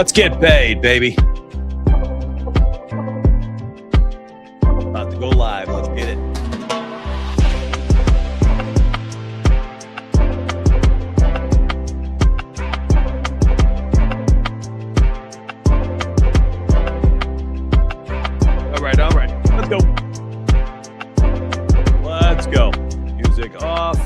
Let's get paid, baby. About to go live. Let's get it. All right. Let's go. Let's go. Music off.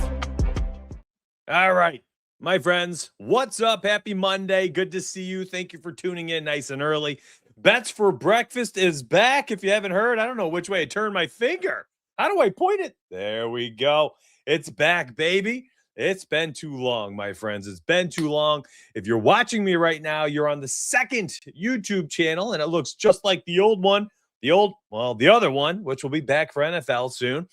All right. My friends, what's up? Happy Monday. Good to see you. Thank you for tuning in nice and early. Bets for Breakfast is back. If you haven't heard, I don't know which way I turn my finger. How do I point it? There we go. It's back, baby. It's been too long, my friends. It's been too long. If you're watching me right now, you're on the second YouTube channel, and it looks just like the old one. The other one, which will be back for NFL soon.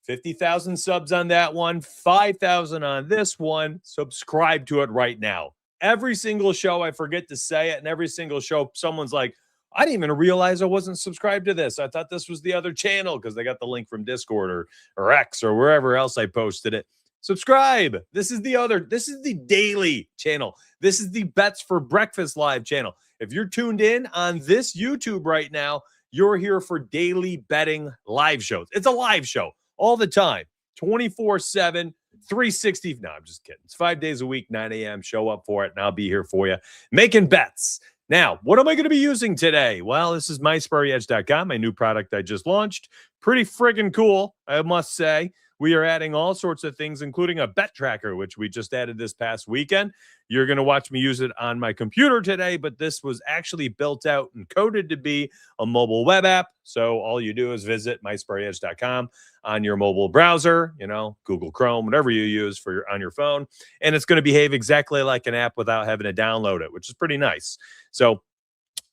50,000 subs on that one, 5,000 on this one. Subscribe to it right now. Every single show, I forget to say it, and every single show, someone's like, I didn't even realize I wasn't subscribed to this. I thought this was the other channel because they got the link from Discord or X or wherever else I posted it. Subscribe. This is the daily channel. This is the Bets for Breakfast live channel. If you're tuned in on this YouTube right now, you're here for daily betting live shows. It's a live show all the time, 24/7, 360. No, I'm just kidding. It's 5 days a week, 9 a.m. Show up for it, and I'll be here for you making bets. Now, what am I going to be using today? Well, this is MySparryEdge.com, my new product I just launched. Pretty friggin' cool, I must say. We are adding all sorts of things, including a bet tracker, which we just added this past weekend. You're going to watch me use it on my computer today, but this was actually built out and coded to be a mobile web app. So all you do is visit MySparryEdge.com on your mobile browser, Google Chrome, whatever you use on your phone. And it's going to behave exactly like an app without having to download it, which is pretty nice. So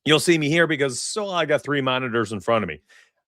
you'll see me here because I got 3 monitors in front of me.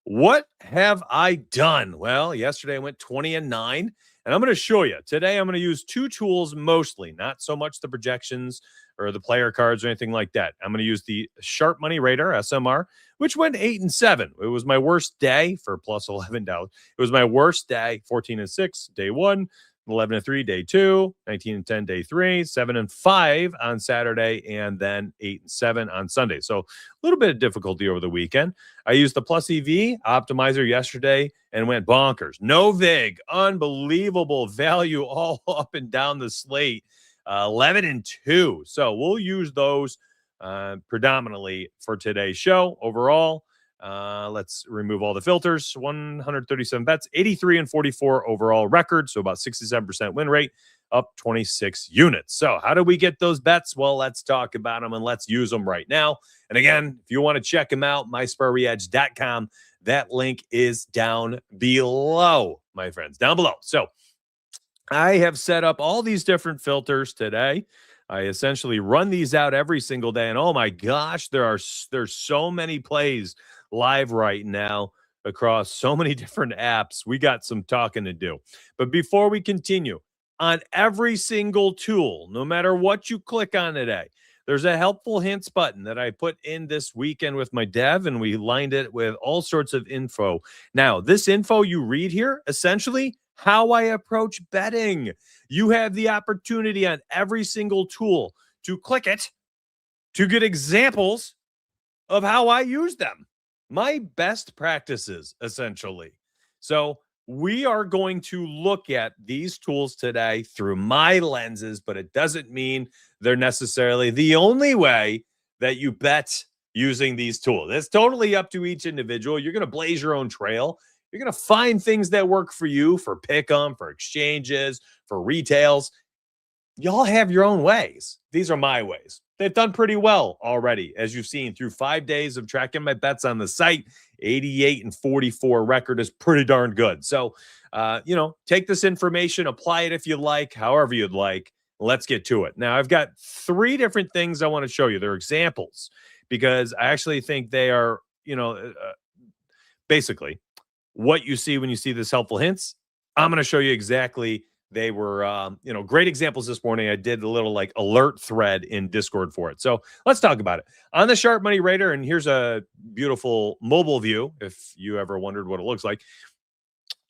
What have I done? Well, yesterday I went 20-9, and I'm going to show you. Today I'm going to use 2 tools mostly, not so much the projections or the player cards or anything like that. I'm going to use the Sharp Money Raider, SMR, which went 8-7. It was my worst day for plus $11. It was my worst day, 14-6, day 1. 11-3, day 2, 19-10, day 3, 7-5 on Saturday, and then 8-7 on Sunday. So a little bit of difficulty over the weekend. I used the Plus EV optimizer yesterday and went bonkers. No VIG, unbelievable value all up and down the slate, 11-2. So we'll use those predominantly for today's show. Overall, let's remove all the filters. 137 bets, 83-44 overall record. So about 67% win rate, up 26 units. So how do we get those bets? Well, let's talk about them and let's use them right now. And again, if you want to check them out, MySparryEdge.com. That link is down below, my friends, down below. So I have set up all these different filters today. I essentially run these out every single day. And oh my gosh, there's so many plays live right now across so many different apps. We got some talking to do. But before we continue, on every single tool, no matter what you click on today, there's a helpful hints button that I put in this weekend with my dev, and we lined it with all sorts of info. Now, this info you read here, essentially how I approach betting. You have the opportunity on every single tool to click it to get examples of how I use them. My best practices, essentially. So we are going to look at these tools today through my lenses, but it doesn't mean they're necessarily the only way that you bet using these tools. It's totally up to each individual. You're going to blaze your own trail. You're going to find things that work for you, for pick'em, for exchanges, for retails. Y'all have your own ways. These are my ways. They've done pretty well already, as you've seen through 5 days of tracking my bets on the site. 88-44 record is pretty darn good. So, take this information, apply it if you like, however you'd like. Let's get to it. Now, I've got 3 different things I want to show you. They're examples because I actually think they are, basically what you see when you see this helpful hints. I'm going to show you exactly. They were, great examples this morning. I did a little alert thread in Discord for it. So let's talk about it. On the Sharp Money Raider, and here's a beautiful mobile view, if you ever wondered what it looks like.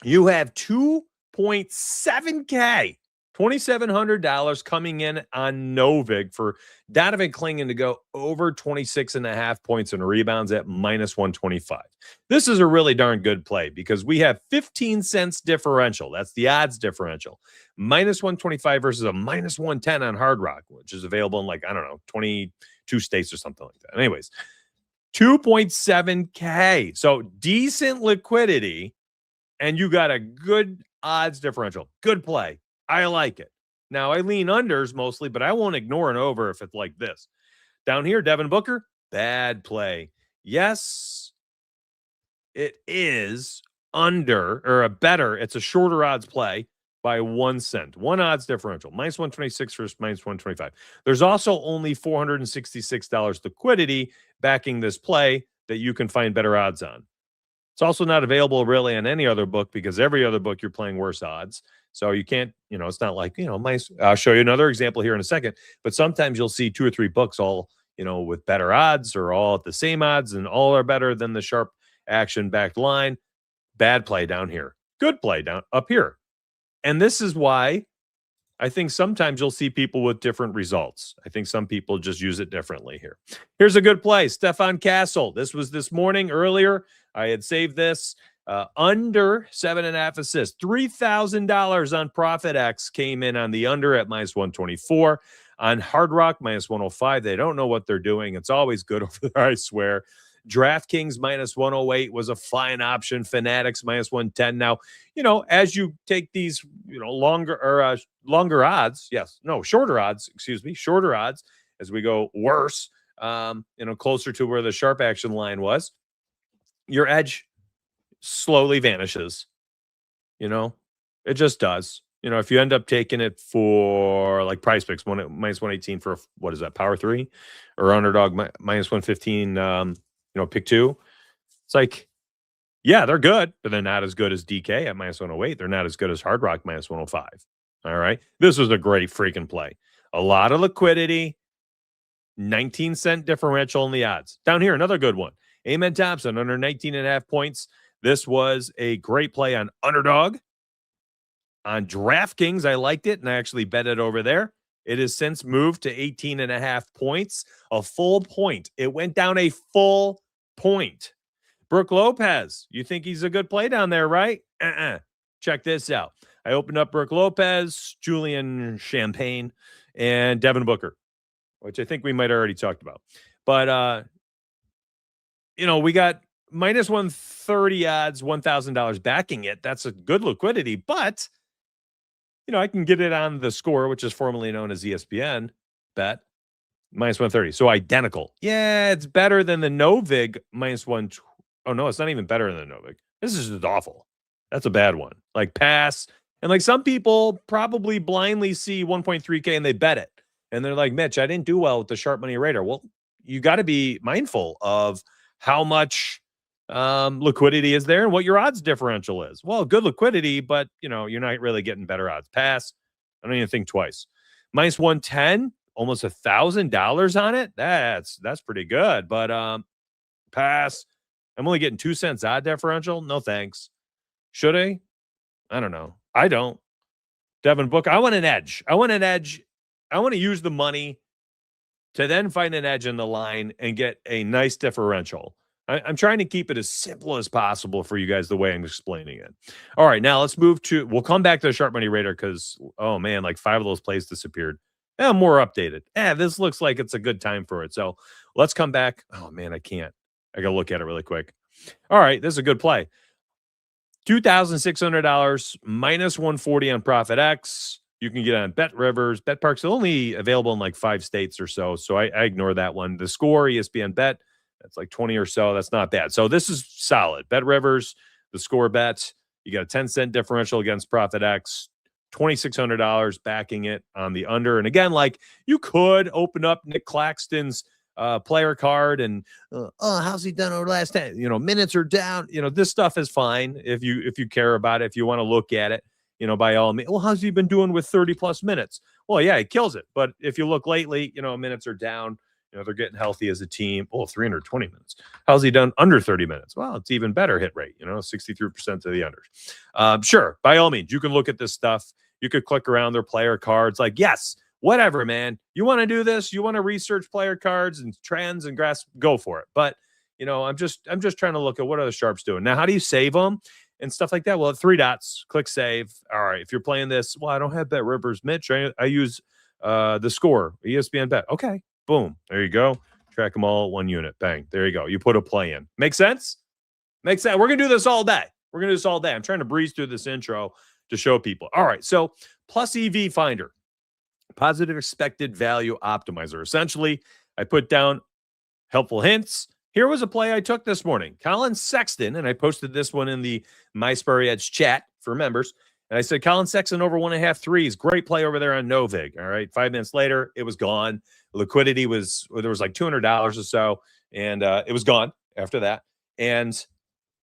You have 2.7K $2,700 coming in on Novig for Donovan Clingan to go over 26.5 points and rebounds at -125. This is a really darn good play because we have 15 cents differential. That's the odds differential. -125 versus a -110 on Hard Rock, which is available in 22 states or something like that. Anyways, 2.7K. So decent liquidity, and you got a good odds differential. Good play. I like it. Now, I lean unders mostly, but I won't ignore an over if it's like this. Down here, Devin Booker, bad play. Yes, it is under or a better. It's a shorter odds play by 1 cent. One odds differential, -126 versus -125. There's also only $466 liquidity backing this play that you can find better odds on. It's also not available really on any other book because every other book you're playing worse odds. So you can't, it's not like, I'll show you another example here in a second, but sometimes you'll see 2 or 3 books all, with better odds or all at the same odds and all are better than the sharp action backed line. Bad play down here. Good play down up here. And this is why I think sometimes you'll see people with different results. I think some people just use it differently here. Here's a good play. Stefan Castle. This was this morning earlier. I had saved this. Under 7.5 assists. $3,000 on Profit X came in on the under at -124. On Hard Rock, -105. They don't know what they're doing. It's always good over there, I swear. DraftKings -108 was a fine option. Fanatics -110. Now, as you take these, longer odds, shorter odds, shorter odds as we go worse, closer to where the sharp action line was, your edge slowly vanishes. It just does. If you end up taking it for like Price Picks, -118 for what is that, Power 3 or Underdog -115, pick 2. It's like, yeah, they're good, but they're not as good as DK at -108. They're not as good as Hard Rock -105. All right. This was a great freaking play. A lot of liquidity, 19-cent differential in the odds. Down here, another good one. Amen Thompson under 19.5 points. This was a great play on Underdog. On DraftKings, I liked it, and I actually bet it over there. It has since moved to 18.5 points, a full point. It went down a full point. Brooke Lopez, you think he's a good play down there, right? Check this out. I opened up Brooke Lopez, Julian Champagne, and Devin Booker, which I think we might have already talked about. But, we got -130 odds, $1,000 backing it. That's a good liquidity, but I can get it on the Score, which is formerly known as ESPN bet, -130. So identical. Yeah, it's better than the Novig -1. Oh, no, it's not even better than the Novig. This is just awful. That's a bad one. Like pass. And some people probably blindly see 1.3K and they bet it. And they're like, Mitch, I didn't do well with the Sharp Money Radar. Well, you got to be mindful of how much liquidity is there and what your odds differential is. Well, good liquidity, but you're not really getting better odds. Pass. I don't even think twice. -110, almost $1,000 on it. That's pretty good. But pass. I'm only getting 2 cents odd differential. No thanks. Should I? I don't know. I don't. Devin Booker. I want an edge. I want to use the money to then find an edge in the line and get a nice differential. I'm trying to keep it as simple as possible for you guys the way I'm explaining it. All right, now let's move to, we'll come back to the Sharp Money Radar because, oh man, 5 of those plays disappeared. More updated. This looks like it's a good time for it. So let's come back. Oh man, I can't. I got to look at it really quick. All right, this is a good play. $2,600, -140 on Profit X. You can get on Bet Rivers. Bet Parks only available in 5 states or so. So I ignore that one. The Score, ESPN Bet. That's 20 or so. That's not bad. So this is solid. Bet Rivers, the Score bets. You got a 10-cent differential against Profit X, $2,600 backing it on the under. And again, you could open up Nick Claxton's player card and, how's he done over the last 10? Minutes are down. This stuff is fine if you care about it, if you want to look at it, by all means. Well, how's he been doing with 30 plus minutes? Well, yeah, he kills it. But if you look lately, minutes are down. They're getting healthy as a team. Oh, 320 minutes. How's he done under 30 minutes? Well, it's even better hit rate, 63% to the unders. Sure, by all means, you can look at this stuff. You could click around their player cards. Like, yes, whatever, man. You want to do this? You want to research player cards and trends and grass? Go for it. But I'm just trying to look at what are the sharps doing. Now, how do you save them and stuff like that? Well, at 3 dots, click save. All right, if you're playing this, well, I don't have Bet Rivers, Mitch. I use the score, ESPN Bet. Okay, boom, there you go. Track them all, 1 unit. Bang, there you go. You put a play in. Make sense? Makes sense. We're gonna do this all day. I'm trying to breeze through this intro to show people. All right, so plus EV Finder, positive expected value optimizer. Essentially, I put down helpful hints. Here was a play I took this morning. Colin Sexton, and I posted this one in the MySparry Edge chat for members. And I said, Colin Sexton over 1.5 threes. Great play over there on Novig. All right. 5 minutes later, it was gone. Liquidity there was like $200 or so. And it was gone after that. And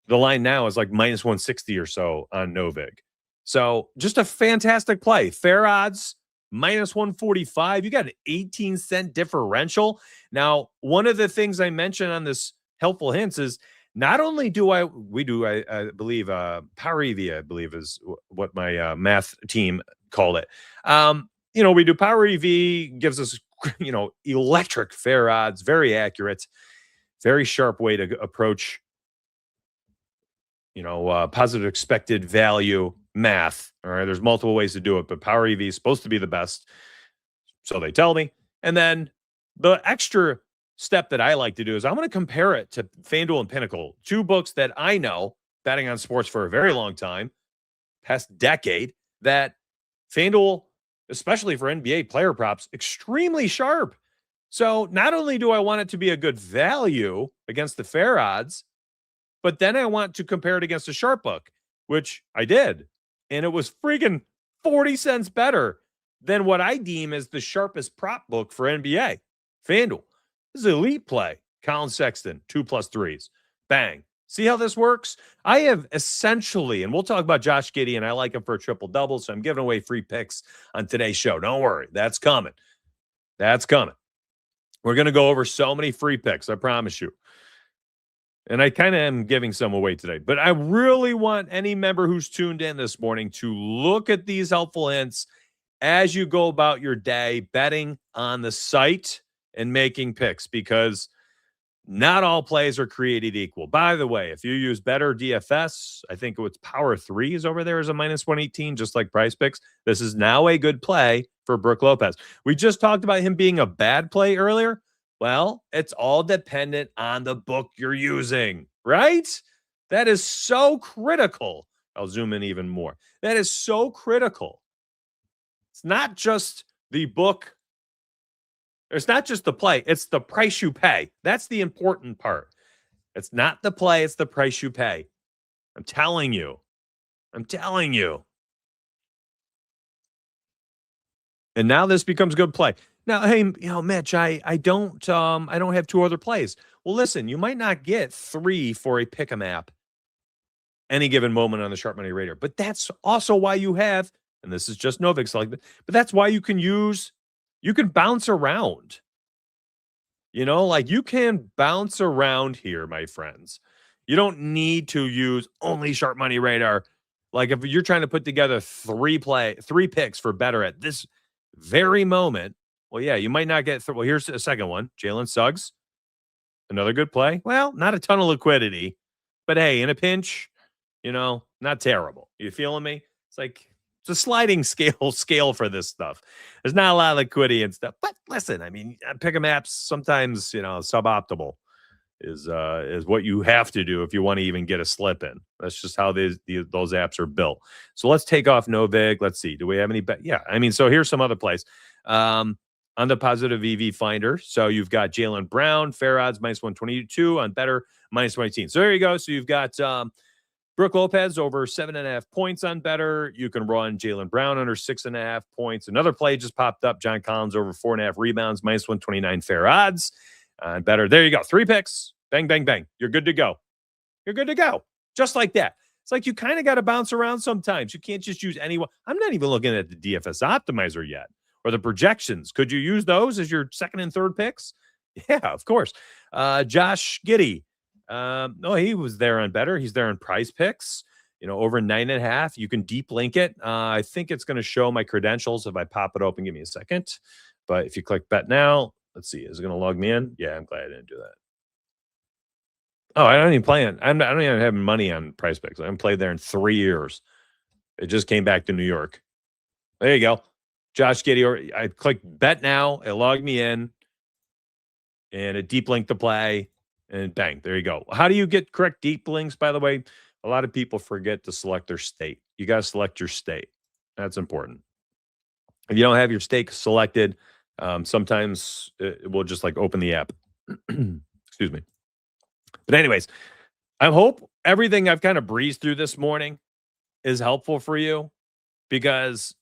the line now is like minus 160 or so on Novig. So just a fantastic play. Fair odds, minus 145. You got an 18-cent differential. Now, one of the things I mentioned on this helpful hints is not only do I believe Power EV, I believe is what my math team called it. We do Power EV, gives us, electric fair odds, very accurate, very sharp way to approach, positive expected value math. All right. There's multiple ways to do it, but Power EV is supposed to be the best. So they tell me. And then the extra step that I like to do is I'm going to compare it to FanDuel and Pinnacle, 2 books that I know, betting on sports for a very long time, past decade, that FanDuel, especially for NBA player props, extremely sharp. So not only do I want it to be a good value against the fair odds, but then I want to compare it against a sharp book, which I did. And it was freaking 40 cents better than what I deem as the sharpest prop book for NBA, FanDuel. This is elite play. Colin Sexton, 2+3s. Bang. See how this works? I have essentially, and we'll talk about Josh Giddey, and I like him for a triple-double, so I'm giving away free picks on today's show. Don't worry. That's coming. We're going to go over so many free picks, I promise you. And I kind of am giving some away today. But I really want any member who's tuned in this morning to look at these helpful hints as you go about your day betting on the site and making picks, because not all plays are created equal. By the way, if you use better DFS, I think it's Power 3s over there as a minus 118, just like Price Picks. This is now a good play for Brook Lopez. We just talked about him being a bad play earlier. Well, it's all dependent on the book you're using, right? That is so critical. I'll zoom in even more. That is so critical. It's not just the book. It's not just the play. It's the price you pay. That's the important part. It's not the play. It's the price you pay. I'm telling you. And now this becomes good play. Now, hey, Mitch, I don't have 2 other plays. Well, listen, you might not get 3 for a pick'em app any given moment on the Sharp Money Radar, but that's also why you have, and this is just Novik selected, but that's why you can bounce around. You can bounce around here, my friends. You don't need to use only Sharp Money Radar. Like if you're trying to put together 3 picks for better at this very moment, well, yeah, you might not get through. Well, here's a second one. Jalen Suggs, another good play. Well, not a ton of liquidity, but hey, in a pinch, not terrible. You feeling me? It's a sliding scale for this stuff. There's not a lot of liquidity and stuff. But listen, pick'em apps sometimes, suboptimal is what you have to do if you want to even get a slip in. That's just how those apps are built. So let's take off Novig. Let's see. Do we have any bet? Yeah. So here's some other plays. On the positive EV Finder. So you've got Jaylen Brown, fair odds, minus 122, on better, minus 118. So there you go. So you've got Brook Lopez over 7.5 points on better. You can run Jaylen Brown under 6.5 points. Another play just popped up. John Collins over 4.5 rebounds, minus 129 fair odds on better. There you go. 3 picks. Bang, bang, bang. You're good to go. Just like that. It's like you kind of got to bounce around sometimes. You can't just use anyone. I'm not even looking at the DFS optimizer yet, or the projections. Could you use those as your second and third picks? Yeah, of course. Josh Giddey. No, he was there on better. He's there on Prize Picks. Over 9.5. You can deep link it. I think it's going to show my credentials if I pop it open. Give me a second. But if you click bet now, let's see. Is it going to log me in? Yeah, I'm glad I didn't do that. Oh, I don't even play it. I don't even have money on Prize Picks. I haven't played there in 3 years. It just came back to New York. There you go. Josh Giddey. Or I click bet now. It logged me in. And a deep link to play. And bang, there you go. How do you get correct deep links, by the way? A lot of people forget to select their state. You got to select your state. That's important. If you don't have your state selected, sometimes it will just like open the app. Excuse me. But anyways, I hope everything I've kind of breezed through this morning is helpful for you, because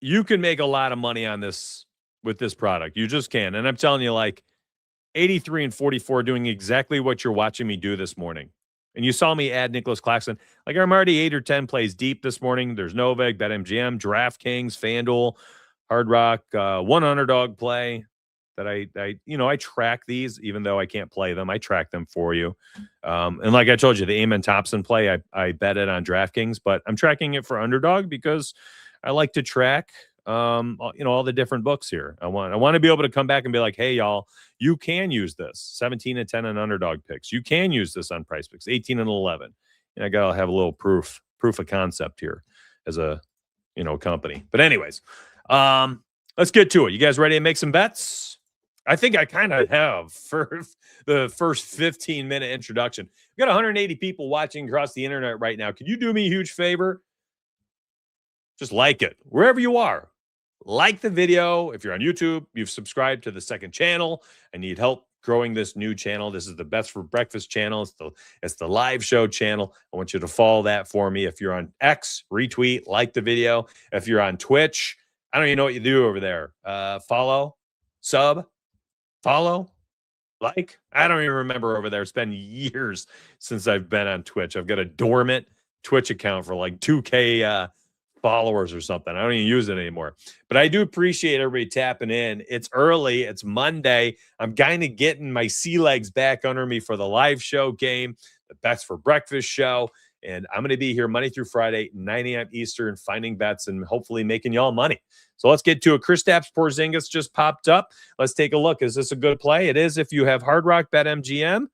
you can make a lot of money on this with this product. You just can. And I'm telling you, like 83 and 44 doing exactly what you're watching me do this morning. And you saw me add Nicholas Claxton. Like, I'm already 8 or 10 plays deep this morning. There's Novak, BetMGM, DraftKings, FanDuel, Hard Rock, one underdog play that I track these, even though I can't play them. I track them for you. And like I told you, the Amen Thompson play, I bet it on DraftKings, but I'm tracking it for underdog because I like to track all the different books here. I want to be able to come back and be like, hey, y'all, you can use this 17 and 10 and underdog picks. You can use this on Price Picks 18 and 11. And I got to have a little proof of concept here as a company. But anyways, let's get to it. You guys ready to make some bets? I think I kind of have for the first 15-minute introduction. We've got 180 people watching across the internet right now. Can you do me a huge favor? Just like it wherever you are. Like the video. If you're on YouTube, you've subscribed to the second channel. I need help growing this new channel. This is the Bets for Breakfast channel. It's the live show channel. I want you to follow that for me. If you're on X, retweet, like the video. If you're on Twitch, I don't even know what you do over there. Follow, sub, follow, like. I don't even remember over there. It's been years since I've been on Twitch. I've got a dormant Twitch account for like 2K followers or something. I don't even use it anymore. But I do appreciate everybody tapping in. It's early. It's Monday. I'm kind of getting my sea legs back under me for the live show game, the Bets for Breakfast show. And I'm going to be here Monday through Friday, 9 a.m. Eastern, finding bets and hopefully making y'all money. So let's get to it. Kristaps Porzingis just popped up. Let's take a look. Is this a good play? It is if you have Hard Rock, BetMGM.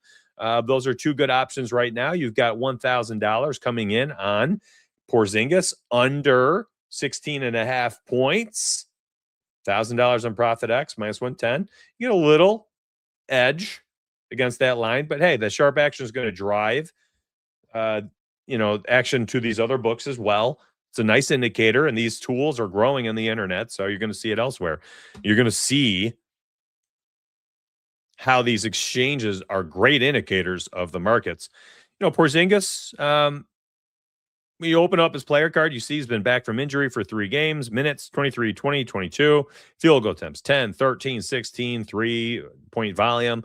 Those are two good options right now. You've got $1,000 coming in on Porzingis under 16.5 points. $1,000 on Profit X minus 110. You get a little edge against that line, but hey, the sharp action is going to drive action to these other books as well. It's a nice indicator, and these tools are growing on the internet, so you're going to see it elsewhere. You're going to see how these exchanges are great indicators of the markets. Porzingis, when you open up his player card, you see he's been back from injury for 3 games, minutes 23, 20, 22, field goal attempts 10, 13, 16, 3-point volume.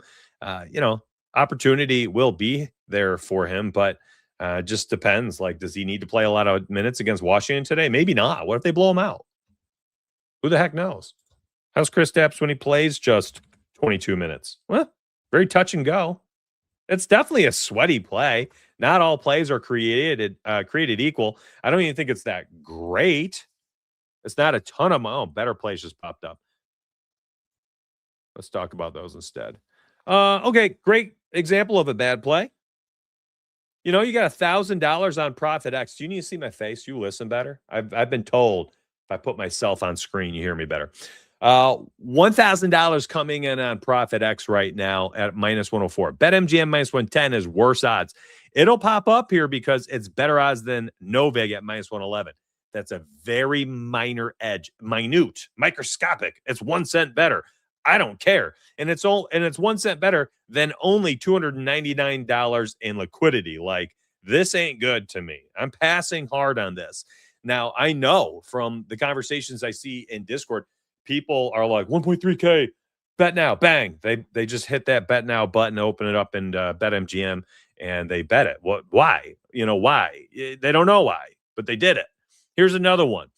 Opportunity will be there for him, but just depends. Like, does he need to play a lot of minutes against Washington today? Maybe not. What if they blow him out? Who the heck knows? How's Kristaps when he plays just 22 minutes? Well, very touch and go. It's definitely a sweaty play. Not all plays are created equal. I don't even think it's that great. It's not a ton of better plays just popped up. Let's talk about those instead. Okay, great example of a bad play. You got $1,000 on Profit X. Do you need to see my face? You listen better. I've been told if I put myself on screen, you hear me better. $1,000 coming in on Profit X right now at minus 104. BetMGM minus 110 is worse odds. It'll pop up here because it's better odds than Novak at minus 111. That's a very minor edge, minute, microscopic. It's 1 cent better. I don't care. And it's 1 cent better than only $299 in liquidity. Like, this ain't good to me. I'm passing hard on this. Now, I know from the conversations I see in Discord, people are like, 1.3K, bet now, bang. They just hit that bet now button, open it up in BetMGM, and they bet it. What? Why? Why? They don't know why, but they did it. Here's another one.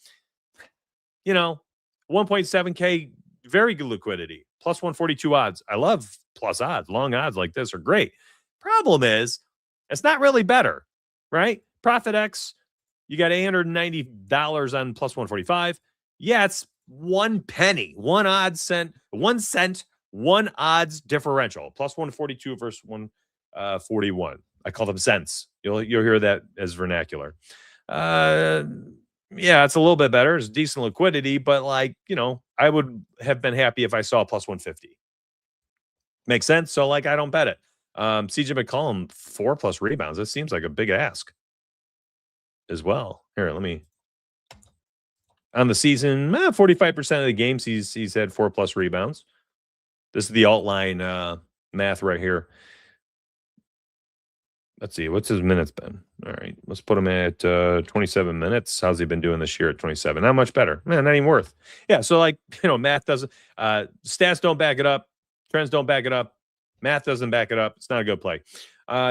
1.7K, very good liquidity. plus 142 odds. I love plus odds. Long odds like this are great. Problem is, it's not really better, right? Profit X, you got $890 on plus 145. Yeah, it's 1 penny, 1 cent, 1 odds differential, plus 142 versus 141. I call them cents. You'll hear that as vernacular. Yeah, it's a little bit better. It's decent liquidity, but like, I would have been happy if I saw plus 150. Makes sense. So like, I don't bet it. CJ McCollum, 4+ rebounds. This seems like a big ask as well. Here, let me. On the season, 45% of the games he's had 4+ rebounds. This is the alt line math right here. Let's see, what's his minutes been? All right, let's put him at 27 minutes. How's he been doing this year at 27? Not much better. Man, not even worth. Yeah, so like, math doesn't, stats don't back it up. Trends don't back it up. Math doesn't back it up. It's not a good play.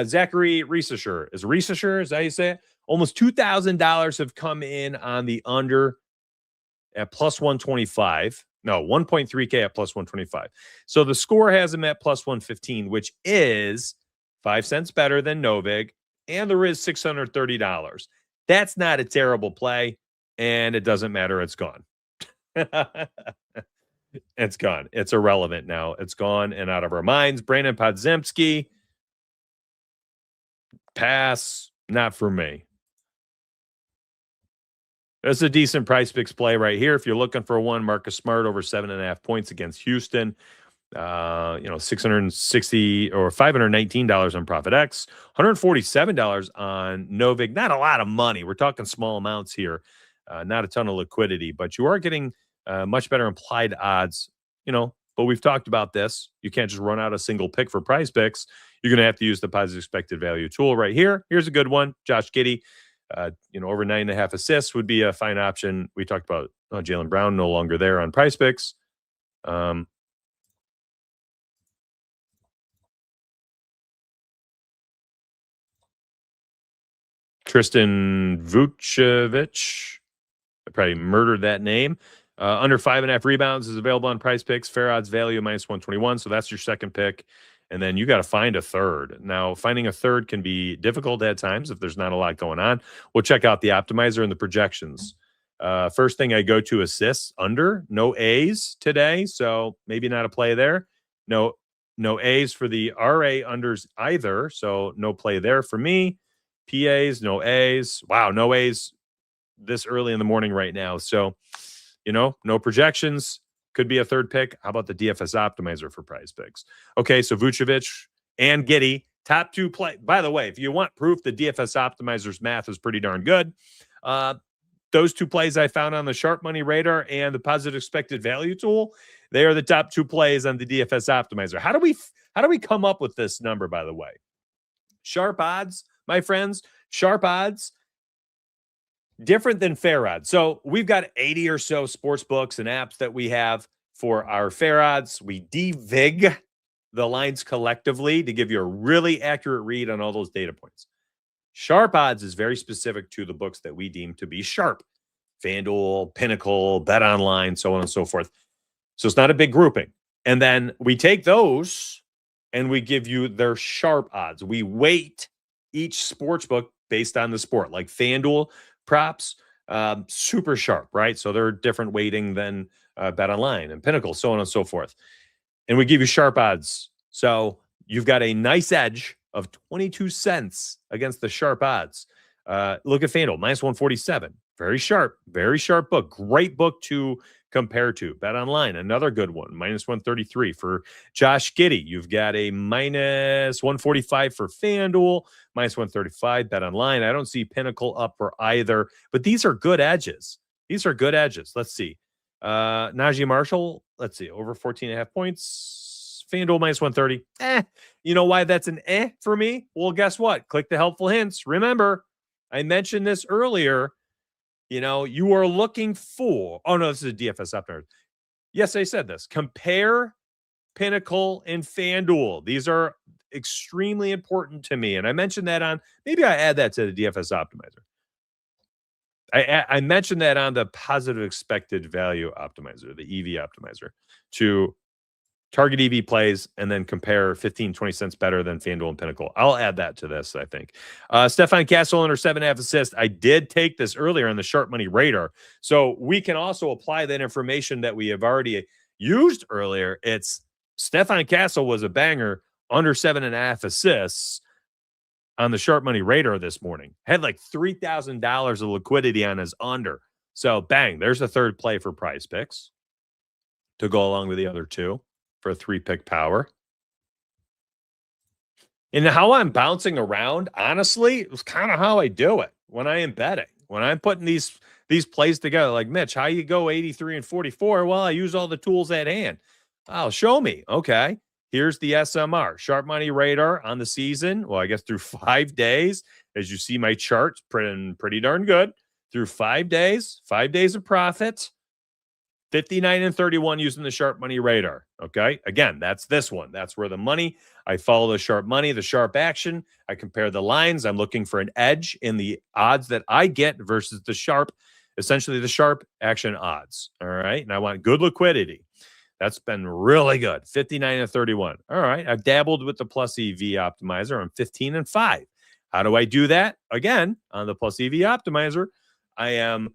Zachary Reisesher. Is that how you say it? Almost $2,000 have come in on the under at plus 125. No, 1.3K at plus 125. So the score has him at plus 115, which is 5 cents better than Novig, and there is $630. That's not a terrible play, and it doesn't matter. It's gone. It's gone. It's irrelevant now. It's gone and out of our minds. Brandon Podziemski, pass, not for me. That's a decent price picks play right here. If you're looking for one, Marcus Smart over 7.5 points against Houston. 660 or $519 on Profit X, $147 on Novig. Not a lot of money. We're talking small amounts here. Not a ton of liquidity, but you are getting much better implied odds, but we've talked about this. You can't just run out a single pick for price picks. You're going to have to use the positive expected value tool right here. Here's a good one. Josh Giddey, over 9.5 assists would be a fine option. We talked about Jaylen Brown, no longer there on price picks. Tristan Vucevic, I probably murdered that name. Under 5.5 rebounds is available on price picks. Fair odds value minus 121. So that's your second pick. And then you got to find a third. Now, finding a third can be difficult at times if there's not a lot going on. We'll check out the optimizer and the projections. First thing I go to assists under. No A's today, so maybe not a play there. No A's for the RA unders either, so no play there for me. PAs, no A's. Wow, no A's this early in the morning right now. So, no projections. Could be a third pick. How about the DFS optimizer for prize picks? Okay, so Vucevic and Giddey, top 2 play. By the way, if you want proof, the DFS optimizer's math is pretty darn good. Those 2 plays I found on the Sharp Money Radar and the positive expected value tool, they are the top 2 plays on the DFS optimizer. How do we come up with this number, by the way? Sharp odds, my friends, sharp odds, different than fair odds. So we've got 80 or so sports books and apps that we have for our fair odds. We devig the lines collectively to give you a really accurate read on all those data points. Sharp odds is very specific to the books that we deem to be sharp. FanDuel, Pinnacle, Bet Online, so on and so forth. So it's not a big grouping. And then we take those and we give you their sharp odds. We weight each sports book based on the sport, like FanDuel props, super sharp, right? So they're different weighting than Bet Online and Pinnacle, so on and so forth. And we give you sharp odds. So you've got a nice edge of 22 cents against the sharp odds. Look at FanDuel, minus 147. Very sharp book. Great book to compare to. Bet Online, another good one, minus 133 for Josh Giddey. You've got a minus 145 for FanDuel, minus 135 Bet Online. I don't see Pinnacle up for either, but these are good edges. Let's see. Najee Marshall, let's see, over 14.5 points. FanDuel minus 130. You know why that's an for me? Well, guess what? Click the helpful hints. Remember, I mentioned this earlier. You are looking for, oh no, this is a DFS optimizer. Yes, I said this. Compare Pinnacle and FanDuel. These are extremely important to me. And I mentioned that maybe I add that to the DFS optimizer. I mentioned that on the positive expected value optimizer, the EV optimizer, to target EV plays, and then compare 15, 20 cents better than FanDuel and Pinnacle. I'll add that to this, I think. Stefan Castle under 7.5 assists. I did take this earlier on the Sharp Money Radar. So we can also apply that information that we have already used earlier. It's Stefan Castle was a banger under 7.5 assists on the Sharp Money Radar this morning. Had like $3,000 of liquidity on his under. So bang, there's a third play for Prize Picks to go along with the other two for a 3-pick power. And how I'm bouncing around, honestly, it was kind of how I do it when I am betting. When I'm putting these plays together, like Mitch, how you go 83 and 44? Well, I use all the tools at hand. Oh, show me. Okay. Here's the SMR, Sharp Money Radar on the season. Well, I guess through 5 days, as you see my charts, pretty darn good. Through 5 days, 5 days of profit, 59 and 31 using the Sharp Money Radar. Okay. Again, that's this one. That's where the money, I follow the sharp money, the sharp action. I compare the lines. I'm looking for an edge in the odds that I get versus the sharp, essentially the sharp action odds. All right. And I want good liquidity. That's been really good. 59 and 31. All right. I've dabbled with the plus EV optimizer. I'm 15 and 5. How do I do that? Again, on the plus EV optimizer, I am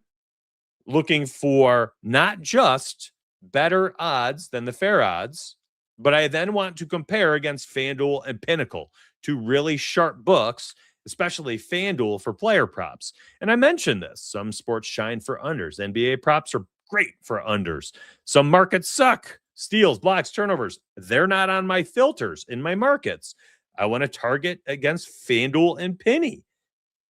looking for not just better odds than the fair odds, but I then want to compare against FanDuel and Pinnacle, two really sharp books, especially FanDuel for player props. And I mentioned this. Some sports shine for unders. NBA props are great for unders. Some markets suck. Steals, blocks, turnovers. They're not on my filters in my markets. I want to target against FanDuel and Penny.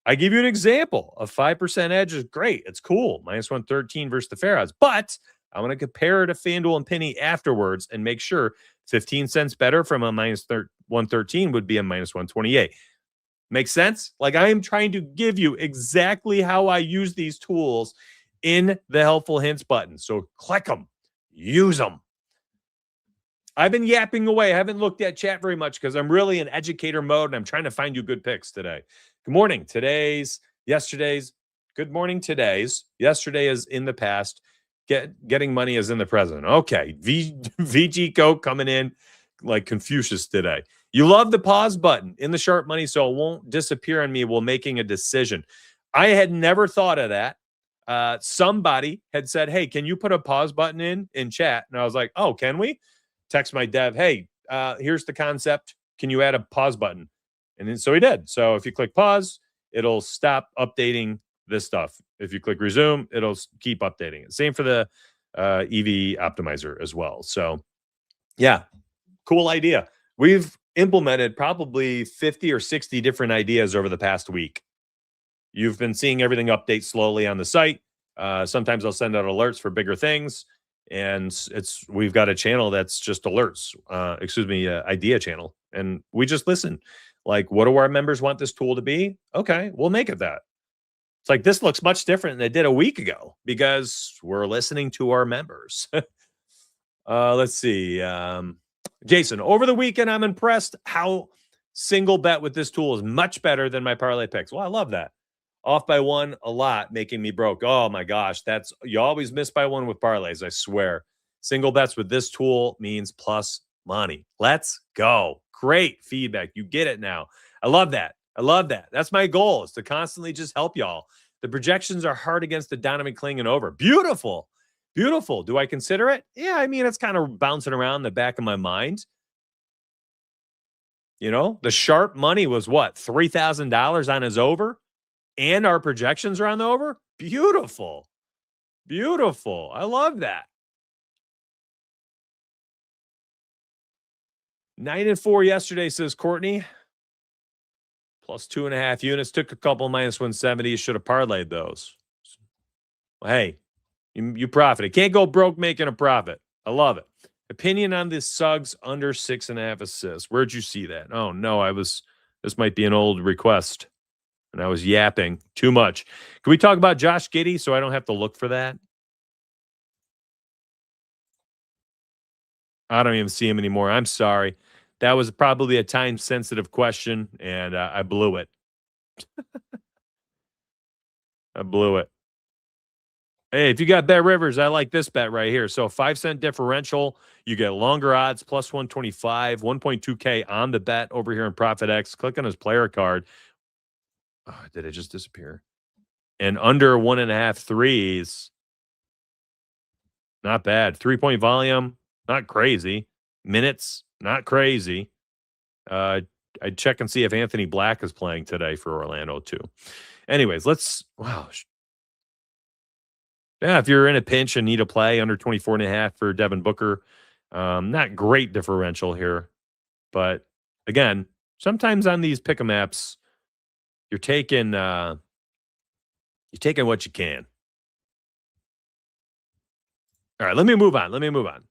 I give you an example. A 5% edge is great. It's cool. Minus 113 versus the fair odds. But I want to compare it to FanDuel and Penny afterwards and make sure 15 cents better from a minus 113 would be a minus 128. Make sense? Like, I am trying to give you exactly how I use these tools in the helpful hints button. So click them, use them. I've been yapping away. I haven't looked at chat very much because I'm really in educator mode and I'm trying to find you good picks today. Good morning. Yesterday's. Good morning. Yesterday is in the past. Getting money is in the present. Okay. VG Coke coming in like Confucius today. You love the pause button in the sharp money, so it won't disappear on me while making a decision. I had never thought of that. Somebody had said, hey, can you put a pause button in chat? And I was like, oh, can we? Text my dev, hey, here's the concept. Can you add a pause button? And then so he did. So if you click pause, it'll stop updating this stuff. If you click resume, it'll keep updating it. Same for the EV optimizer as well. So yeah, cool idea. We've implemented probably 50 or 60 different ideas over the past week. You've been seeing everything update slowly on the site. Sometimes I'll send out alerts for bigger things. And we've got a channel that's just alerts, idea channel. And we just listen. Like, what do our members want this tool to be? Okay, we'll make it that. It's like, this looks much different than it did a week ago because we're listening to our members. Let's see. Jason, over the weekend, I'm impressed how single bet with this tool is much better than my parlay picks. Well, I love that. Off by one a lot, making me broke. Oh my gosh, you always miss by one with parlays, I swear. Single bets with this tool means plus money. Let's go. Great feedback. You get it now. I love that. That's my goal, is to constantly just help y'all. The projections are hard against the Donovan Kling and over. Beautiful. Do I consider it? Yeah, I mean, it's kind of bouncing around in the back of my mind. You know, the sharp money was what? $3,000 on his over? And our projections are on the over? Beautiful. I love that. 9 and 4 yesterday, says Courtney. Plus 2.5 units. Took a couple minus 170. Should have parlayed those. Well, hey, you profited. Can't go broke making a profit. I love it. Opinion on this Suggs under 6.5 assists. Where'd you see that? Oh, no, this might be an old request. And I was yapping too much. Can we talk about Josh Giddey so I don't have to look for that? I don't even see him anymore. I'm sorry. That was probably a time-sensitive question, and I blew it. Hey, if you got Bet Rivers, I like this bet right here. So 5-cent differential, you get longer odds, plus 125, 1.2K on the bet over here in ProfitX. Click on his player card. Oh, did it just disappear? And under 1.5 threes, not bad. 3-point volume, not crazy. Minutes, not crazy. I'd check and see if Anthony Black is playing today for Orlando too. Anyways, wow. Yeah, if you're in a pinch and need a play under 24.5 for Devin Booker, not great differential here. But again, sometimes on these pick'em apps, you're taking what you can. All right, let me move on.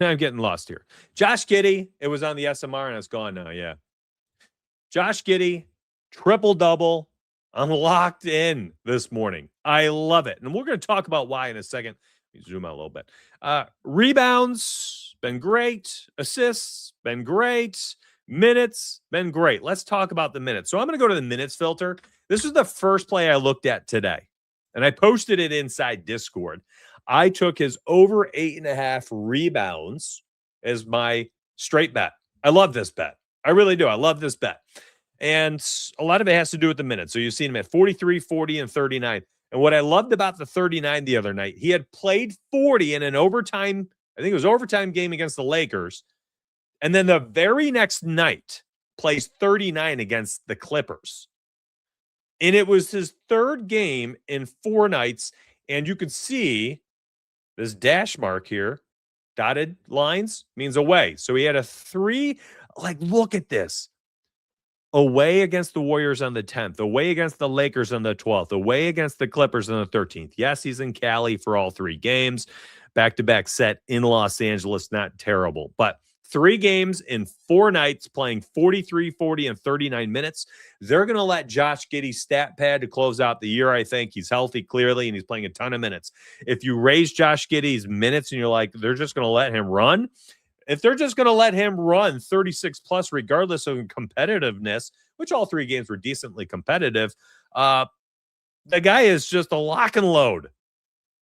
I'm getting lost here. Josh Giddey, it was on the SMR and it's gone now. Yeah. Josh Giddey, triple-double. I'm locked in this morning. I love it. And we're going to talk about why in a second. Let me zoom out a little bit. Rebounds, been great. Assists, been great. Minutes, been great. Let's talk about the minutes. So I'm going to go to the minutes filter. This was the first play I looked at today. And I posted it inside Discord. I took his over 8.5 rebounds as my straight bet. I love this bet. I really do. I love this bet. And a lot of it has to do with the minutes. So you've seen him at 43, 40, and 39. And what I loved about the 39 the other night, he had played 40 in an overtime, I think it was overtime game against the Lakers. And then the very next night, plays 39 against the Clippers. And it was his third game in 4 nights. And you could see this dash mark here, dotted lines, means away. So he had a 3, look at this. Away against the Warriors on the 10th, away against the Lakers on the 12th, away against the Clippers on the 13th. Yes, he's in Cali for all 3 games. Back-to-back set in Los Angeles, not terrible. But 3 games in 4 nights, playing 43, 40, and 39 minutes. They're going to let Josh Giddey stat pad to close out the year, I think. He's healthy, clearly, and he's playing a ton of minutes. If you raise Josh Giddey's minutes and you're like, they're just going to let him run, if they're just going to let him run 36 plus, regardless of competitiveness, which all 3 games were decently competitive, the guy is just a lock and load.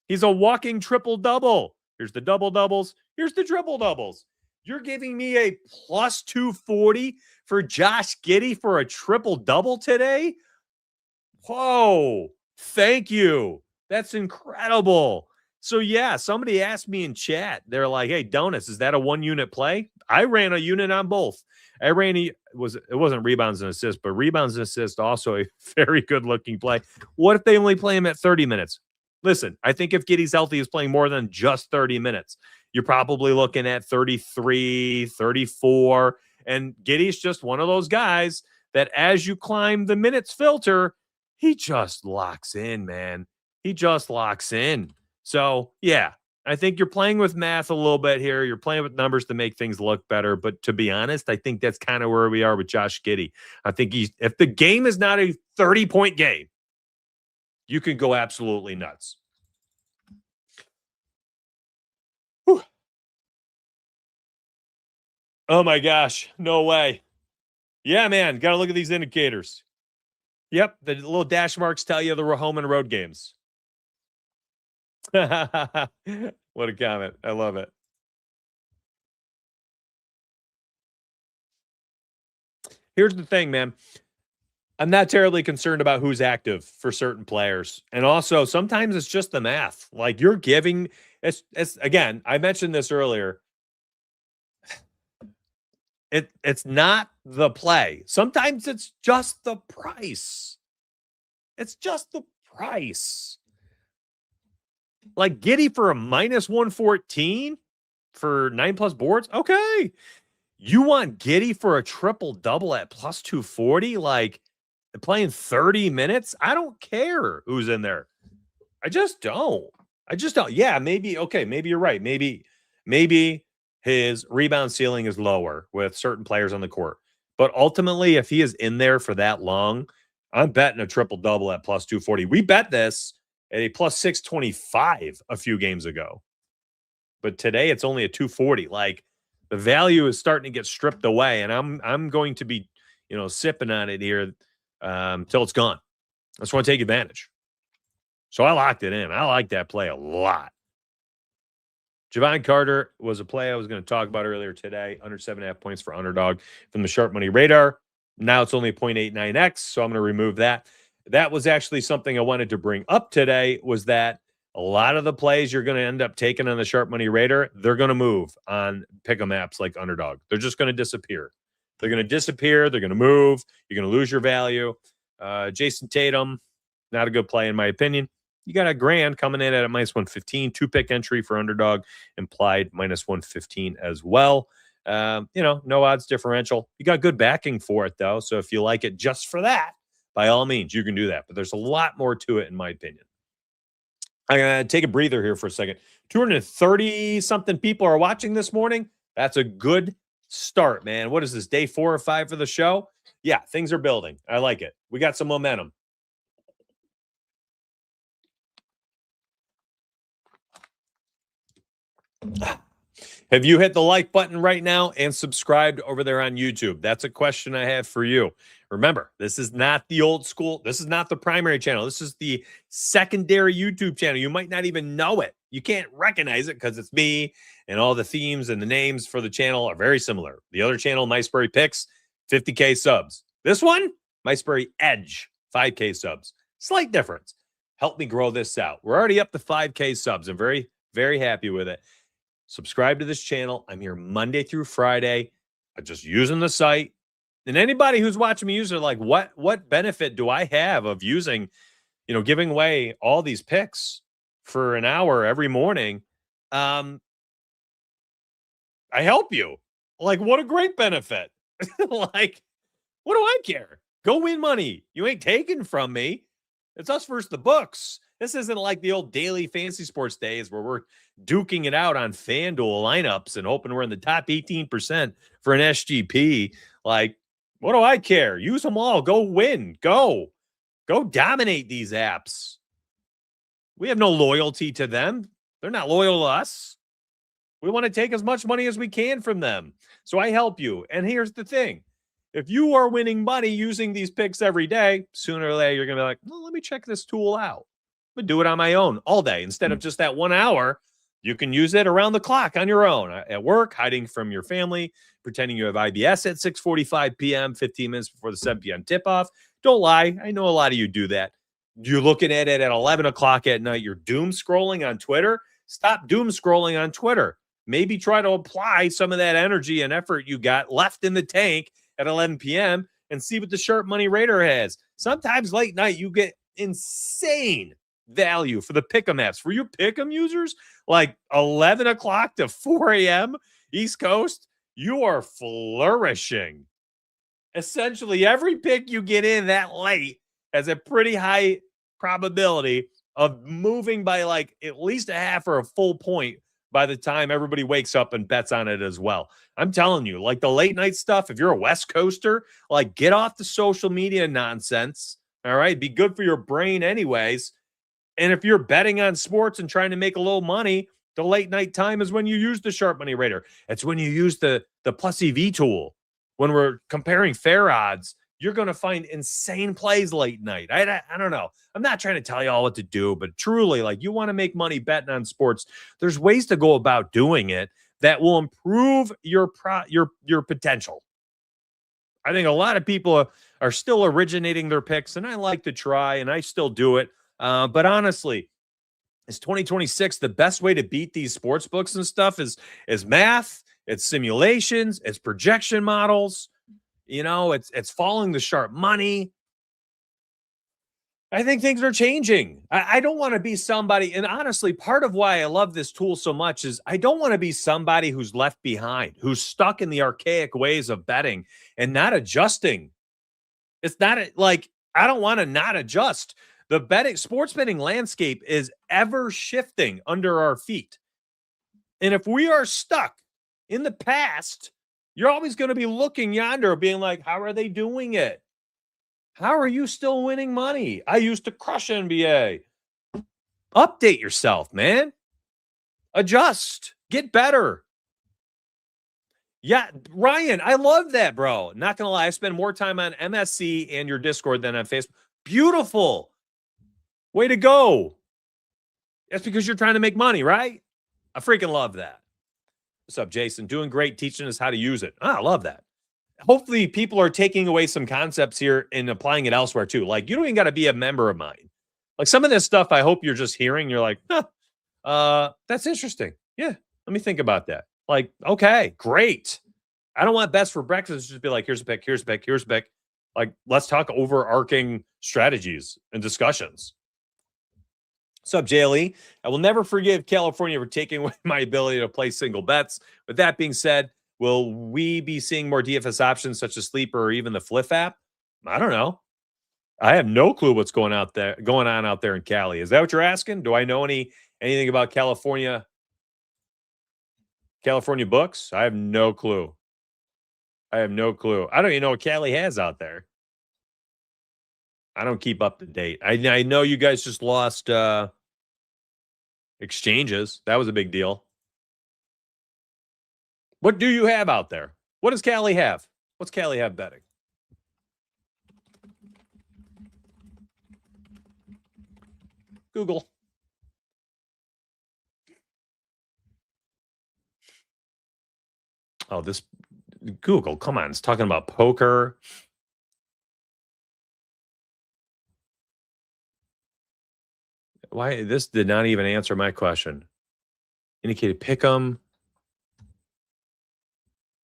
He's a walking triple-double. Here's the double-doubles. Here's the triple-doubles. You're giving me a plus 240 for Josh Giddey for a triple-double today? Whoa. Thank you. That's incredible. So, yeah, somebody asked me in chat. They're like, hey, Donuts, is that a 1-unit play? I ran a unit on both. It wasn't rebounds and assists, but rebounds and assists, also a very good-looking play. What if they only play him at 30 minutes? Listen, I think if Giddey's healthy, he's playing more than just 30 minutes. You're probably looking at 33, 34. And Giddey's just one of those guys that as you climb the minutes filter, he just locks in, man. He just locks in. So, yeah, I think you're playing with math a little bit here. You're playing with numbers to make things look better. But to be honest, I think that's kind of where we are with Josh Giddey. I think if the game is not a 30-point game, you can go absolutely nuts. Whew. Oh, my gosh. No way. Yeah, man. Got to look at these indicators. Yep. The little dash marks tell you the home and road games. What a comment. I love it. Here's the thing, man. I'm not terribly concerned about who's active for certain players. And also, sometimes it's just the math. Like you're giving, it's again, I mentioned this earlier. It's not the play. Sometimes it's just the price. It's just the price. Like Giddey for a minus 114 for 9+ boards. Okay. You want Giddey for a triple double at plus 240? Like playing 30 minutes? I don't care who's in there. I just don't. Yeah, maybe. Okay. Maybe you're right. Maybe his rebound ceiling is lower with certain players on the court. But ultimately, if he is in there for that long, I'm betting a triple double at plus 240. We bet this at a plus 625 a few games ago. But today it's only a 240. Like the value is starting to get stripped away. And I'm going to be, sipping on it here till it's gone. I just want to take advantage. So I locked it in. I like that play a lot. Javon Carter was a play I was going to talk about earlier today. Under 7.5 points for underdog from the Sharp Money Radar. Now it's only 0.89x, so I'm going to remove that. That was actually something I wanted to bring up today, was that a lot of the plays you're going to end up taking on the Sharp Money Radar, they're going to move on pick'em apps like underdog. They're just going to disappear. They're going to disappear. They're going to move. You're going to lose your value. Jason Tatum, not a good play in my opinion. You got a grand coming in at a minus 115, 2-pick entry for underdog, implied minus 115 as well. No odds differential. You got good backing for it, though. So if you like it just for that, by all means, you can do that. But there's a lot more to it, in my opinion. I'm going to take a breather here for a second. 230-something people are watching this morning. That's a good start, man. What is this, day 4 or 5 for the show? Yeah, things are building. I like it. We got some momentum. Have you hit the like button right now and subscribed over there on YouTube? That's a question I have for you. Remember, this is not the old school. This is not the primary channel. This is the secondary YouTube channel. You might not even know it. You can't recognize it because it's me, and all the themes and the names for the channel are very similar. The other channel, MySperry Picks, 50K subs. This one, MySperry Edge, 5K subs. Slight difference. Help me grow this out. We're already up to 5K subs. I'm very, very happy with it. Subscribe to this channel. I'm here Monday through Friday. I'm just using the site. And anybody who's watching me use it, like, what benefit do I have of using, giving away all these picks for an hour every morning? I help you. Like, what a great benefit. Like, what do I care? Go win money. You ain't taking from me. It's us versus the books. This isn't like the old daily fantasy sports days where we're duking it out on FanDuel lineups and hoping we're in the top 18% for an SGP. Like, what do I care? Use them all. Go win. Go dominate these apps. We have no loyalty to them. They're not loyal to us. We want to take as much money as we can from them. So I help you. And here's the thing. If you are winning money using these picks every day, sooner or later, you're going to be like, well, let me check this tool out. I'm going to do it on my own all day. Instead of just that 1 hour, you can use it around the clock on your own, at work, hiding from your family, pretending you have IBS at 6:45 p.m., 15 minutes before the 7 p.m. tip-off. Don't lie. I know a lot of you do that. You're looking at it at 11 o'clock at night. You're doom scrolling on Twitter. Stop doom scrolling on Twitter. Maybe try to apply some of that energy and effort you got left in the tank at 11 p.m. and see what the Sharp Money Radar has. Sometimes late night, you get insane value for the pick'em apps. For you pick'em users, like 11 o'clock to 4 a.m. East Coast, you are flourishing. Essentially, every pick you get in that late has a pretty high probability of moving by like at least a half or a full point by the time everybody wakes up and bets on it as well. I'm telling you, like the late night stuff, if you're a West Coaster, like get off the social media nonsense. All right. Be good for your brain anyways. And if you're betting on sports and trying to make a little money, the late night time is when you use the Sharp Money Radar. It's when you use the Plus EV tool. When we're comparing fair odds, you're going to find insane plays late night. I don't know. I'm not trying to tell you all what to do, but truly, like, you want to make money betting on sports, there's ways to go about doing it that will improve your potential. I think a lot of people are still originating their picks, and I like to try, and I still do it. But honestly, is 2026 the best way to beat these sports books and stuff? Is math, it's simulations, it's projection models. It's following the sharp money. I think things are changing. I don't want to be somebody, and honestly, part of why I love this tool so much is I don't want to be somebody who's left behind, who's stuck in the archaic ways of betting and not adjusting. It's not like I don't want to not adjust. The sports betting landscape is ever shifting under our feet. And if we are stuck in the past, you're always going to be looking yonder, being like, how are they doing it? How are you still winning money? I used to crush NBA. Update yourself, man. Adjust. Get better. Yeah, Ryan, I love that, bro. Not going to lie, I spend more time on MSC and your Discord than on Facebook. Beautiful. Way to go. That's because you're trying to make money, right? I freaking love that. What's up, Jason? Doing great, teaching us how to use it. I love that. Hopefully, people are taking away some concepts here and applying it elsewhere too. Like, you don't even got to be a member of mine. Like, some of this stuff, I hope you're just hearing. You're like, that's interesting. Yeah, let me think about that. Like, okay, great. I don't want best for breakfast to just be like, here's a pick, here's a pick, here's a pick. Like, let's talk overarching strategies and discussions. What's up, JLE? I will never forgive California for taking away my ability to play single bets. With that being said, will we be seeing more DFS options such as Sleeper or even the Fliff app? I don't know. I have no clue what's going on out there in Cali. Is that what you're asking? Do I know anything about California books? I have no clue. I don't even know what Cali has out there. I don't keep up to date. I know you guys just lost exchanges. That was a big deal. What do you have out there? What does Cali have? What's Cali have betting? Google. Oh, this Google, come on. It's talking about poker. Why? This did not even answer my question. Indicated pick'em.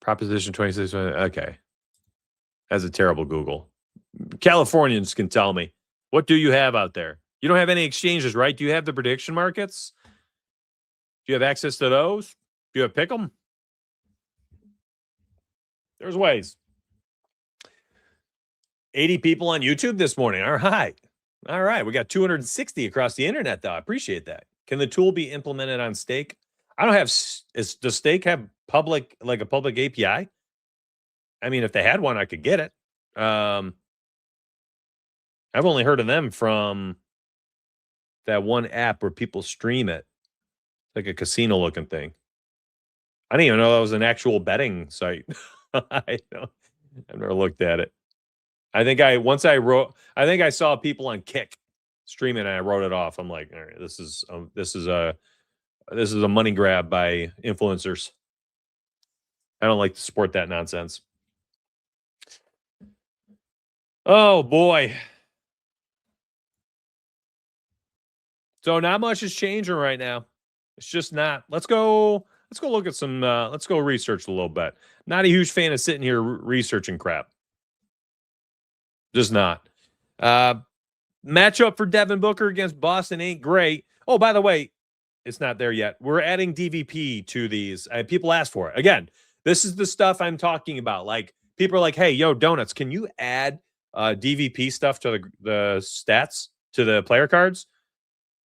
Proposition 26. Okay. That's a terrible Google. Californians can tell me. What do you have out there? You don't have any exchanges, right? Do you have the prediction markets? Do you have access to those? Do you have pick'em? There's ways. 80 people on YouTube this morning. All right. All right. We got 260 across the internet, though. I appreciate that. Can the tool be implemented on Stake? I don't have. Does Stake have a public API? I mean, if they had one, I could get it. I've only heard of them from that one app where people stream it, like a casino looking thing. I didn't even know that was an actual betting site. I've never looked at it. I think I saw people on Kick streaming and I wrote it off. I'm like, all right, this is a money grab by influencers. I don't like to support that nonsense. Oh boy. So not much is changing right now. It's just not. Let's go look at some let's go research a little bit. Not a huge fan of sitting here researching crap. Just not. Matchup for Devin Booker against Boston ain't great. Oh, by the way, it's not there yet. We're adding DVP to these. People ask for it. Again, this is the stuff I'm talking about. Like, people are like, hey, yo, Donuts, can you add DVP stuff to the stats, to the player cards?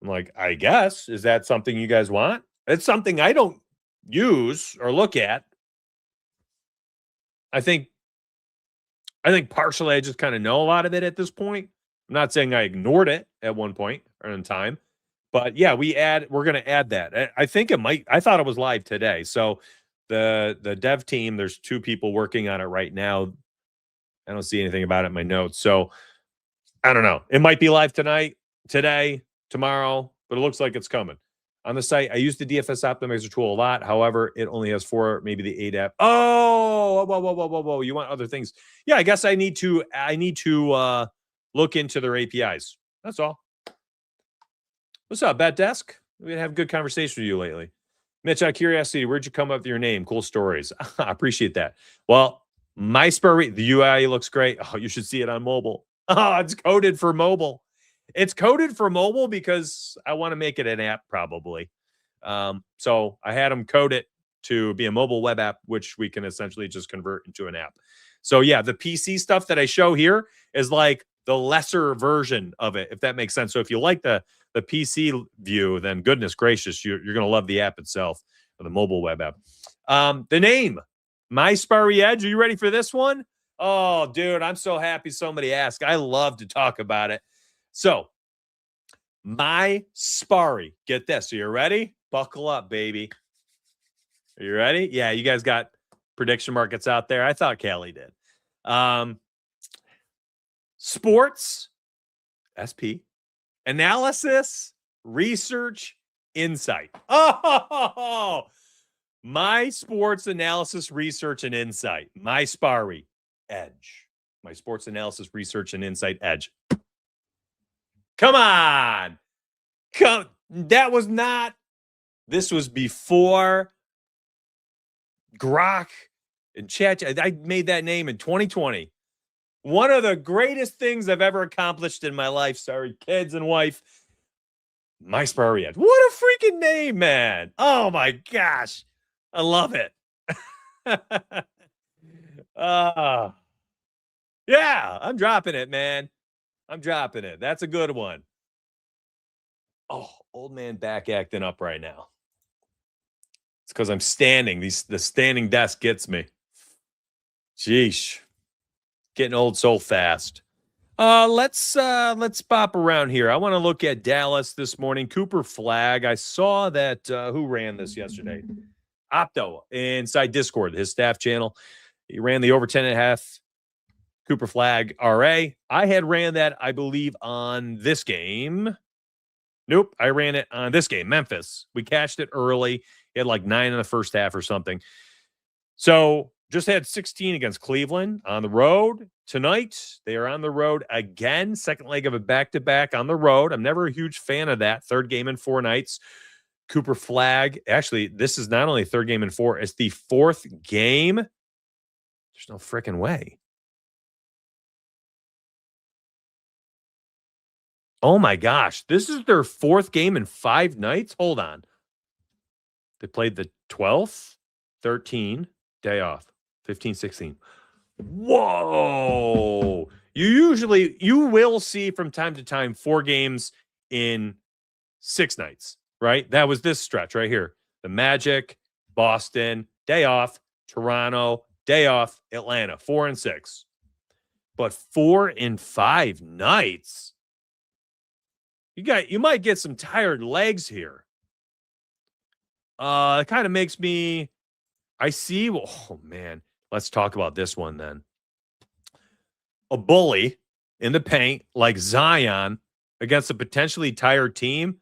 I'm like, I guess. Is that something you guys want? It's something I don't use or look at. I think partially I just kind of know a lot of it at this point. I'm not saying I ignored it at one point or in time, but yeah, we're going to add that. I think I thought it was live today. So the dev team, there's 2 people working on it right now. I don't see anything about it in my notes. So I don't know. It might be live tonight, today, tomorrow, but it looks like it's coming. On the site, I use the DFS optimizer tool a lot. However, it only has 4, maybe the 8 app. Oh, whoa. You want other things. Yeah, I guess I need to look into their APIs. That's all. What's up, Bet Desk? We're going to have a good conversation with you lately. Mitch, out of curiosity, where'd you come up with your name? Cool stories. I appreciate that. Well, my Spurry, the UI looks great. Oh, you should see it on mobile. Oh, it's coded for mobile. It's coded for mobile because I want to make it an app probably. So I had them code it to be a mobile web app, which we can essentially just convert into an app. So yeah, the PC stuff that I show here is like the lesser version of it, if that makes sense. So if you like the PC view, then goodness gracious, you're going to love the app itself, or the mobile web app. The name, My Sparry Edge. Are you ready for this one? Oh, dude, I'm so happy somebody asked. I love to talk about it. So, My Sparry. Get this. Are you ready? Buckle up, baby. Are you ready? Yeah, you guys got prediction markets out there. I thought Callie did. Sports, SP, analysis, research, Insight. Oh, my sports analysis, research, and insight. My Sparry Edge. My sports analysis, research, and insight edge. Come on. That was not. This was before Grok and Chat. I made that name in 2020. One of the greatest things I've ever accomplished in my life. Sorry, kids and wife. My Sparry Edge. What a freaking name, man. Oh my gosh. I love it. Yeah, I'm dropping it, man. I'm dropping it. That's a good one. Oh, old man back acting up right now. It's because I'm standing. The standing desk gets me. Sheesh. Getting old so fast. Let's pop around here. I want to look at Dallas this morning. Cooper Flag. I saw that who ran this yesterday? Opto inside Discord, his staff channel. He ran the over 10.5 Cooper Flag RA. I had ran that, I believe, on this game. Nope, I ran it on this game, Memphis. We cashed it early. He had like 9 in the first half or something. So just had 16 against Cleveland on the road. Tonight, they are on the road again. Second leg of a back-to-back on the road. I'm never a huge fan of that. Third game in 4 nights. Cooper Flag. Actually, this is not only third game in 4, it's the 4th game. There's no freaking way. Oh my gosh. This is their 4th game in 5 nights? Hold on. They played the 12th, 13, day off, 15, 16. Whoa. You will see from time to time 4 games in 6 nights, right? That was this stretch right here. The Magic, Boston, day off, Toronto, day off, Atlanta, 4 and 6. But 4 in 5 nights. You might get some tired legs here. It kind of makes me oh man. Let's talk about this one then. A bully in the paint like Zion against a potentially tired team.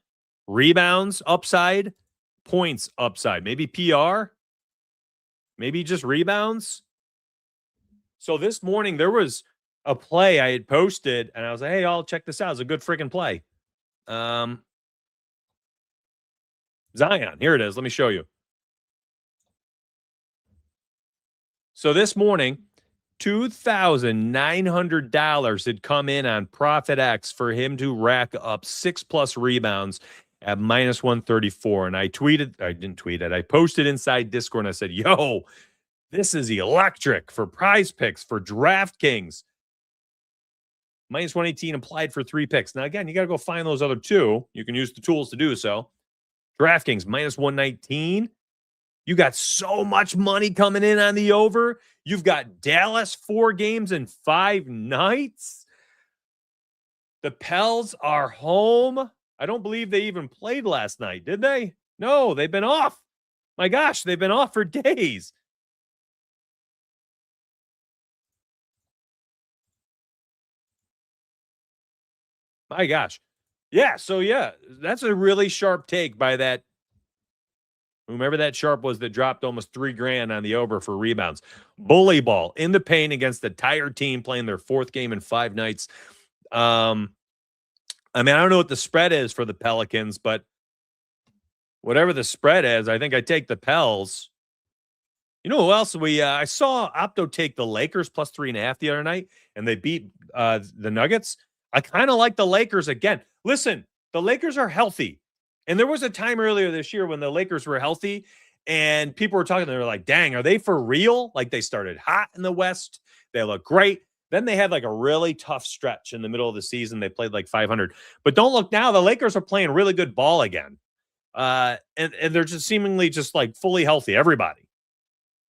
Rebounds upside, points upside. Maybe PR. Maybe just rebounds. So this morning there was a play I had posted and I was like, hey, I'll check this out. It's a good freaking play. Zion, here it is. Let me show you. So this morning, $2,900 had come in on ProfitX for him to rack up 6+ rebounds at -134. And I didn't tweet it. I posted inside Discord and I said, yo, this is electric for Prize Picks, for DraftKings. -118 implied for 3 picks. Now, again, you got to go find those other 2. You can use the tools to do so. DraftKings, -119. You got so much money coming in on the over. You've got Dallas 4 games in 5 nights. The Pels are home. I don't believe they even played last night, did they? No, they've been off. My gosh, they've been off for days. My gosh. Yeah, so yeah, that's a really sharp take by that. Whomever that sharp was that dropped almost $3,000 on the over for rebounds. Bully ball in the paint against the tired team playing their 4th game in 5 nights. I mean, I don't know what the spread is for the Pelicans, but whatever the spread is, I think I take the Pels. You know who else I saw Opto take the Lakers +3.5 the other night, and they beat the Nuggets. I kind of like the Lakers again. Listen, the Lakers are healthy. And there was a time earlier this year when the Lakers were healthy and people were talking, they were like, dang, are they for real? Like they started hot in the West. They look great. Then they had like a really tough stretch in the middle of the season. They played like 500. But don't look now. The Lakers are playing really good ball again. And they're just seemingly just like fully healthy. Everybody.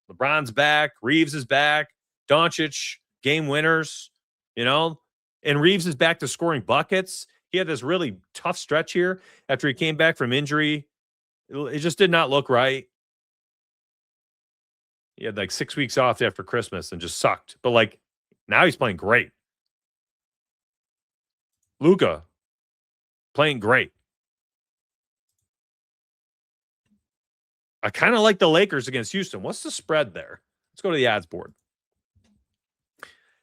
LeBron's back. Reeves is back. Doncic, game winners, and Reeves is back to scoring buckets. He had this really tough stretch here after he came back from injury. It just did not look right. He had like 6 weeks off after Christmas and just sucked. But like now he's playing great. Luka playing great. I kind of like the Lakers against Houston. What's the spread there? Let's go to the odds board.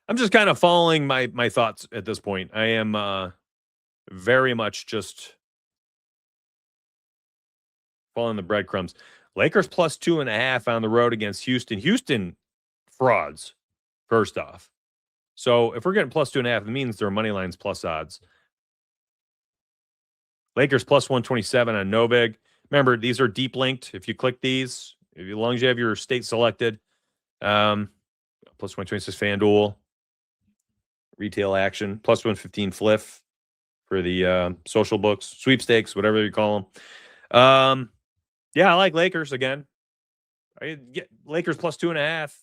I'm just kind of following my thoughts at this point. I am very much just following the breadcrumbs. Lakers plus 2.5 on the road against Houston. Houston frauds, first off. So if we're getting plus 2.5, it means there are money lines plus odds. Lakers plus 127 on Novig. Remember, these are deep linked. If you click these, as long as you have your state selected, plus 126 FanDuel, retail action, plus 115 Fliff for the social books, sweepstakes, whatever you call them. Yeah, I like Lakers again. I get Lakers plus 2.5.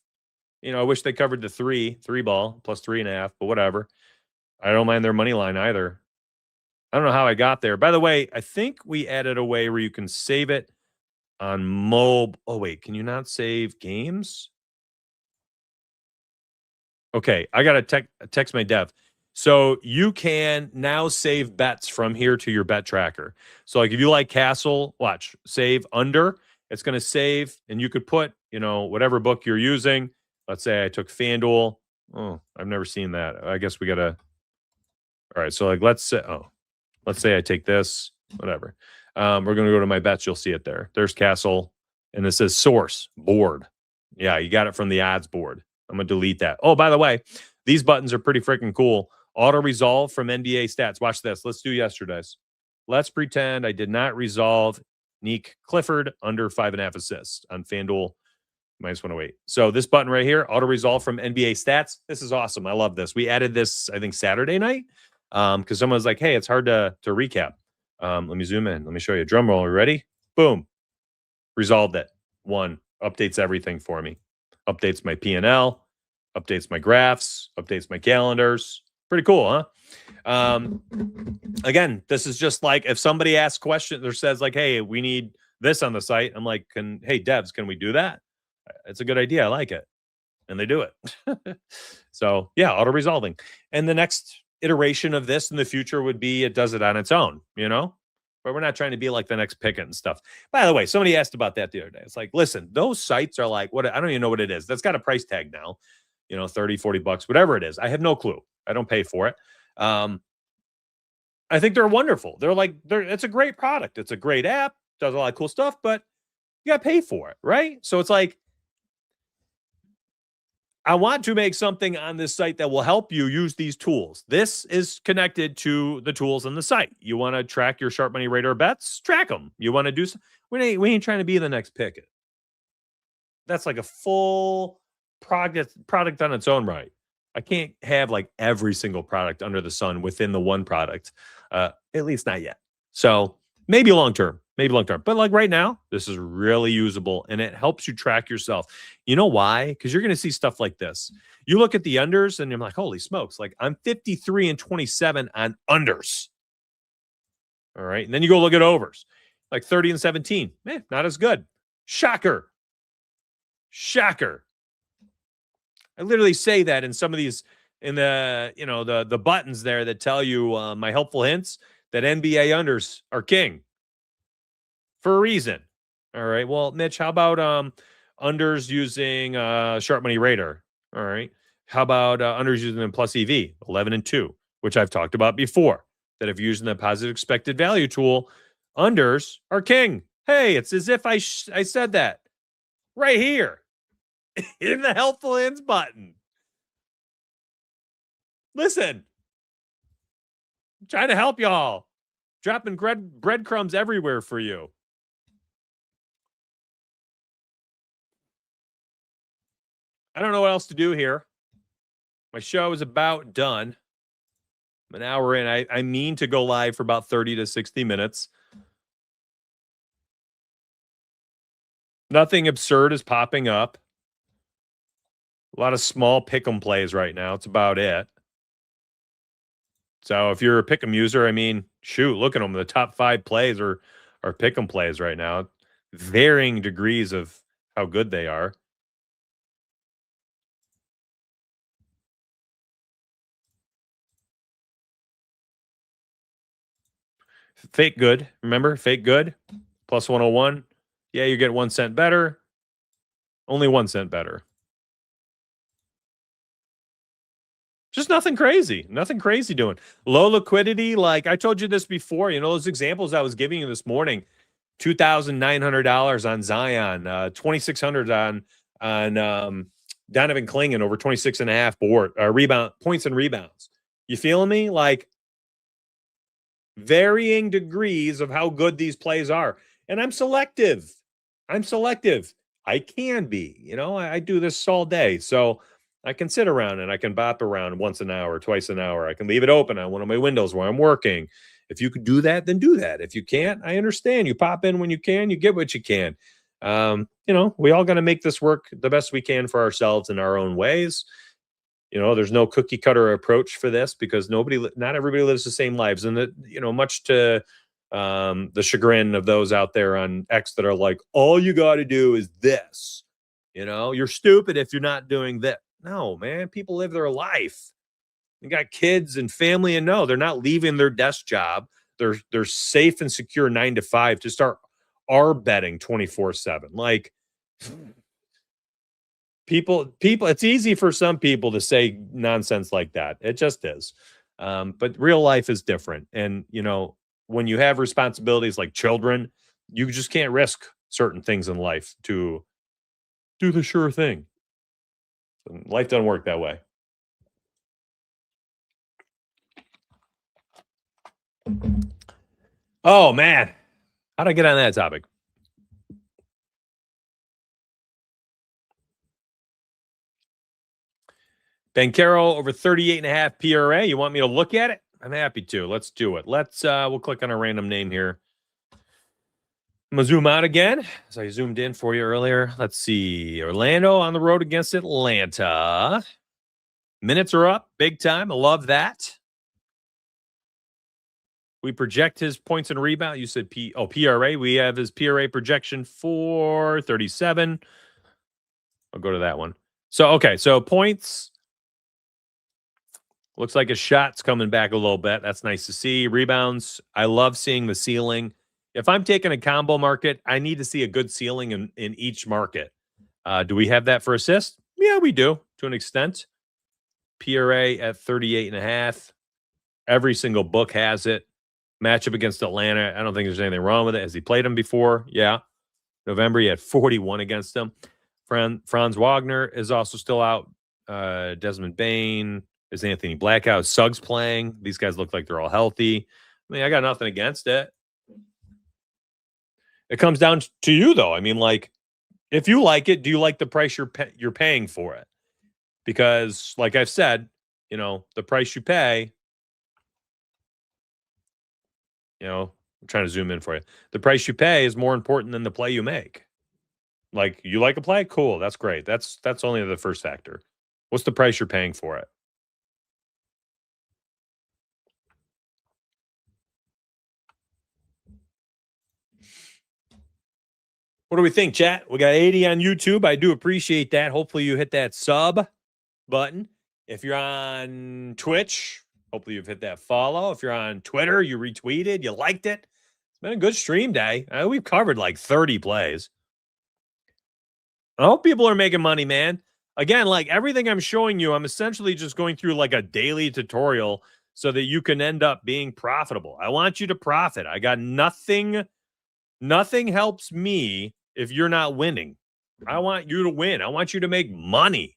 I wish they covered the three ball plus 3.5, but whatever. I don't mind their money line either. I don't know how I got there. By the way, I think we added a way where you can save it on mobile. Oh, wait, can you not save games? Okay, I got to text my dev. So you can now save bets from here to your bet tracker. So like if you like Castle, watch, save under. It's going to save, and you could put, whatever book you're using. Let's say I took FanDuel. Oh, I've never seen that. I guess we got to. All right, so like let's say I take this, whatever. We're going to go to my bets. You'll see it there. There's Castle, and this says source board. Yeah, you got it from the odds board. I'm going to delete that. Oh, by the way, these buttons are pretty freaking cool. Auto resolve from NBA stats. Watch this. Let's do yesterday's. Let's pretend I did not resolve Nick Clifford under 5.5 assists on FanDuel -108. So this button right here, auto resolve from NBA stats. This is awesome. I love this. We added this, I think, Saturday night because someone was like, hey, it's hard to recap. Let me zoom in. Let me show you. Drum roll. Are you ready? Boom. Resolved it. One. Updates everything for me. Updates my P&L. Updates my graphs. Updates my calendars. Pretty cool, huh? Again, this is just like if somebody asks questions or says like, hey, we need this on the site. I'm like, hey, devs, can we do that? It's a good idea. I like it. And they do it. So yeah, auto resolving. And the next iteration of this in the future would be it does it on its own, but we're not trying to be like the next Pickett and stuff. By the way, somebody asked about that the other day. It's like, listen, those sites are like, what? I don't even know what it is. That's got a price tag now, 30, 40 bucks, whatever it is. I have no clue. I don't pay for it. I think they're wonderful. It's a great product. It's a great app, does a lot of cool stuff, but you got to pay for it, right? So it's like, I want to make something on this site that will help you use these tools. This is connected to the tools on the site. You want to track your Sharp Money Radar bets? Track them. You want to do we ain't trying to be the next Pickett. That's like a full product on its own right. I can't have like every single product under the sun within the one product, at least not yet. So maybe long term. But like right now, this is really usable and it helps you track yourself. You know why? Because you're going to see stuff like this. You look at the unders and you're like, holy smokes, like I'm 53-27 on unders. All right. And then you go look at overs, like 30-17. Not as good. Shocker. I literally say that in some of these, in the, the buttons there that tell you my helpful hints that NBA unders are king. For a reason. All right. Well, Mitch, how about unders using Sharp Money Radar? All right. How about unders using the plus EV, 11-2, which I've talked about before, that if you're using the positive expected value tool, unders are king. Hey, it's as if I said that right here in the helpful hints button. Listen, I'm trying to help y'all. Dropping breadcrumbs everywhere for you. I don't know what else to do here. My show is about done. I'm an hour in. I mean to go live for about 30 to 60 minutes. Nothing absurd is popping up. A lot of small pick'em plays right now. It's about it. So if you're a pick'em user, I mean, shoot, look at them. The top 5 plays are pick'em plays right now. Varying degrees of how good they are. Fake good. Remember? Fake good. Plus 101. Yeah, you get 1 cent better. Only 1 cent better. Just nothing crazy. Nothing crazy doing. Low liquidity. Like I told you this before, those examples I was giving you this morning, $2,900 on Zion, 2,600 on Donovan Clingan over 26 and a half board rebound points and rebounds. You feeling me? Like varying degrees of how good these plays are. And I'm selective. I can be, I do this all day. So I can sit around and I can bop around once an hour, twice an hour. I can leave it open on one of my windows where I'm working. If you could do that, then do that. If you can't, I understand. You pop in when you can, you get what you can. We all got to make this work the best we can for ourselves in our own ways. There's no cookie cutter approach for this because not everybody lives the same lives. And much to the chagrin of those out there on X that are like, all you got to do is this, you're stupid if you're not doing that. No, man, people live their life. They got kids and family, and no, they're not leaving their desk job. They're safe and secure 9 to 5 to start betting 24/7. Like people, it's easy for some people to say nonsense like that. It just is. But real life is different. And, when you have responsibilities like children, you just can't risk certain things in life to do the sure thing. Life doesn't work that way. Oh, man. How'd I get on that topic? Banchero over 38.5 PRA. You want me to look at it? I'm happy to. Let's do it. We'll click on a random name here. I'm going to zoom out again, as I zoomed in for you earlier. Let's see. Orlando on the road against Atlanta. Minutes are up. Big time. I love that. We project his points and rebound. You said PRA. We have his PRA projection for 37. I'll go to that one. So points. Looks like his shot's coming back a little bit. That's nice to see. Rebounds. I love seeing the ceiling. If I'm taking a combo market, I need to see a good ceiling in each market. Do we have that for assists? Yeah, we do to an extent. PRA at 38.5. Every single book has it. Matchup against Atlanta. I don't think there's anything wrong with it. Has he played him before? Yeah. November, he had 41 against him. Franz Wagner is also still out. Desmond Bain. Is Anthony Blackout. Suggs playing. These guys look like they're all healthy. I mean, I got nothing against it. It comes down to you, though. I mean, like, if you like it, do you like the price you're paying for it? Because, like I've said, the price you pay, I'm trying to zoom in for you. The price you pay is more important than the play you make. Like, you like a play? Cool. That's great. That's only the first factor. What's the price you're paying for it? What do we think, chat? We got 80 on YouTube. I do appreciate that. Hopefully you hit that sub button. If you're on Twitch, hopefully you've hit that follow. If you're on Twitter, you retweeted, you liked it. It's been a good stream day. We've covered like 30 plays. I hope people are making money, man. Again, like everything I'm showing you, I'm essentially just going through like a daily tutorial so that you can end up being profitable. I want you to profit. I got nothing. Nothing helps me if you're not winning. I want you to win. I want you to make money.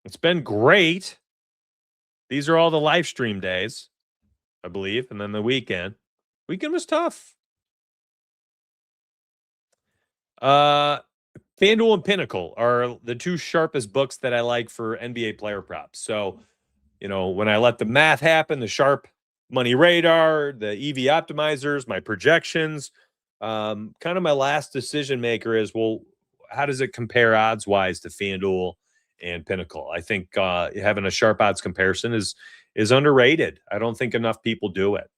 It's been great. These are all the live stream days, I believe. And then the weekend. Weekend was tough. FanDuel and Pinnacle are the two sharpest books that I like for NBA player props. So, when I let the math happen, the sharp money radar, the EV optimizers, my projections, kind of my last decision maker is, well, how does it compare odds wise to FanDuel and Pinnacle? I think having a sharp odds comparison is underrated. I don't think enough people do it.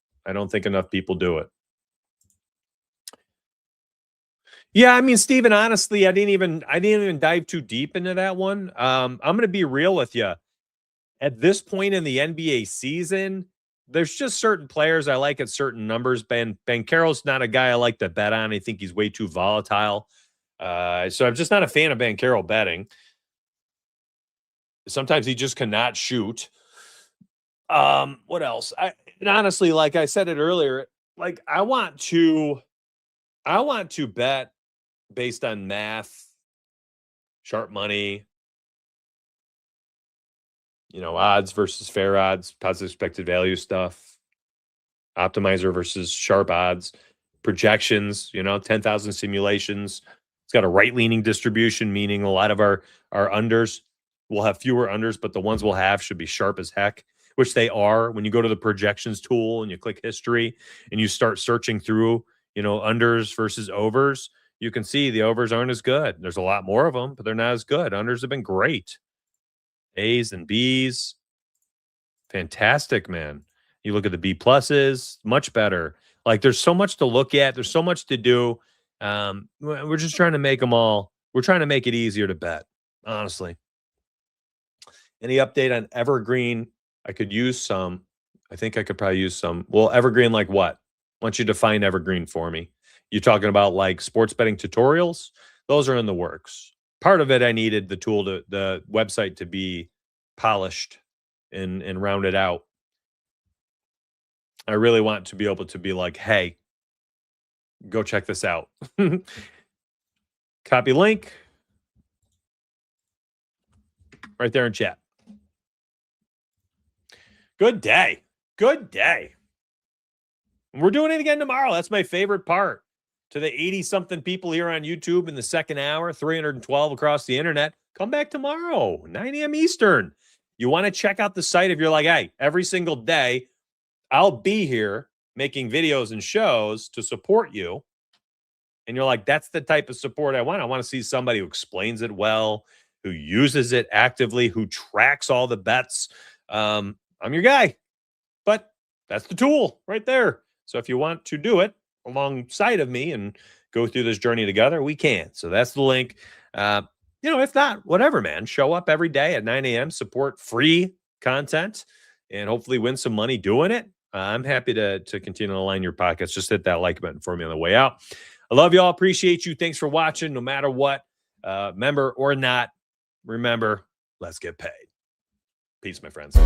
Yeah, I mean, Steven, honestly, I didn't even dive too deep into that one. I'm going to be real with you. At this point in the NBA season, there's just certain players I like at certain numbers. Banchero's not a guy I like to bet on. I think he's way too volatile. So I'm just not a fan of Banchero betting. Sometimes he just cannot shoot. What else? And honestly, like I said it earlier, like I want to bet based on math, sharp money, odds versus fair odds, positive expected value stuff, optimizer versus sharp odds, projections, 10,000 simulations. It's got a right-leaning distribution, meaning a lot of our unders will have fewer unders, but the ones we'll have should be sharp as heck, which they are. When you go to the projections tool and you click history and you start searching through, unders versus overs, you can see the overs aren't as good. There's a lot more of them, but they're not as good. Unders have been great. A's and B's, fantastic, man. You look at the B pluses, much better. Like there's so much to look at. There's so much to do. We're just trying to make them all. We're trying to make it easier to bet, honestly. Any update on Evergreen? I could use some. I think I could probably use some. Well, Evergreen, like what? Why don't you define Evergreen for me? You talking about like sports betting tutorials? Those are in the works. Part of it, I needed the website to be polished and rounded out. I really want to be able to be like, hey, go check this out. Copy link right there in chat. Good day. Good day. We're doing it again tomorrow. That's my favorite part. To the 80-something people here on YouTube in the second hour, 312 across the internet, come back tomorrow, 9 a.m. Eastern. You want to check out the site if you're like, hey, every single day, I'll be here making videos and shows to support you. And you're like, that's the type of support I want. I want to see somebody who explains it well, who uses it actively, who tracks all the bets. I'm your guy. But that's the tool right there. So if you want to do it alongside of me and go through this journey together, we can. So that's the link. If not, whatever, man. Show up every day at 9 a.m., support free content, and hopefully win some money doing it. I'm happy to continue to line your pockets. Just hit that like button for me on the way out. I love you all. Appreciate you. Thanks for watching. No matter what, member or not, remember, let's get paid. Peace, my friends.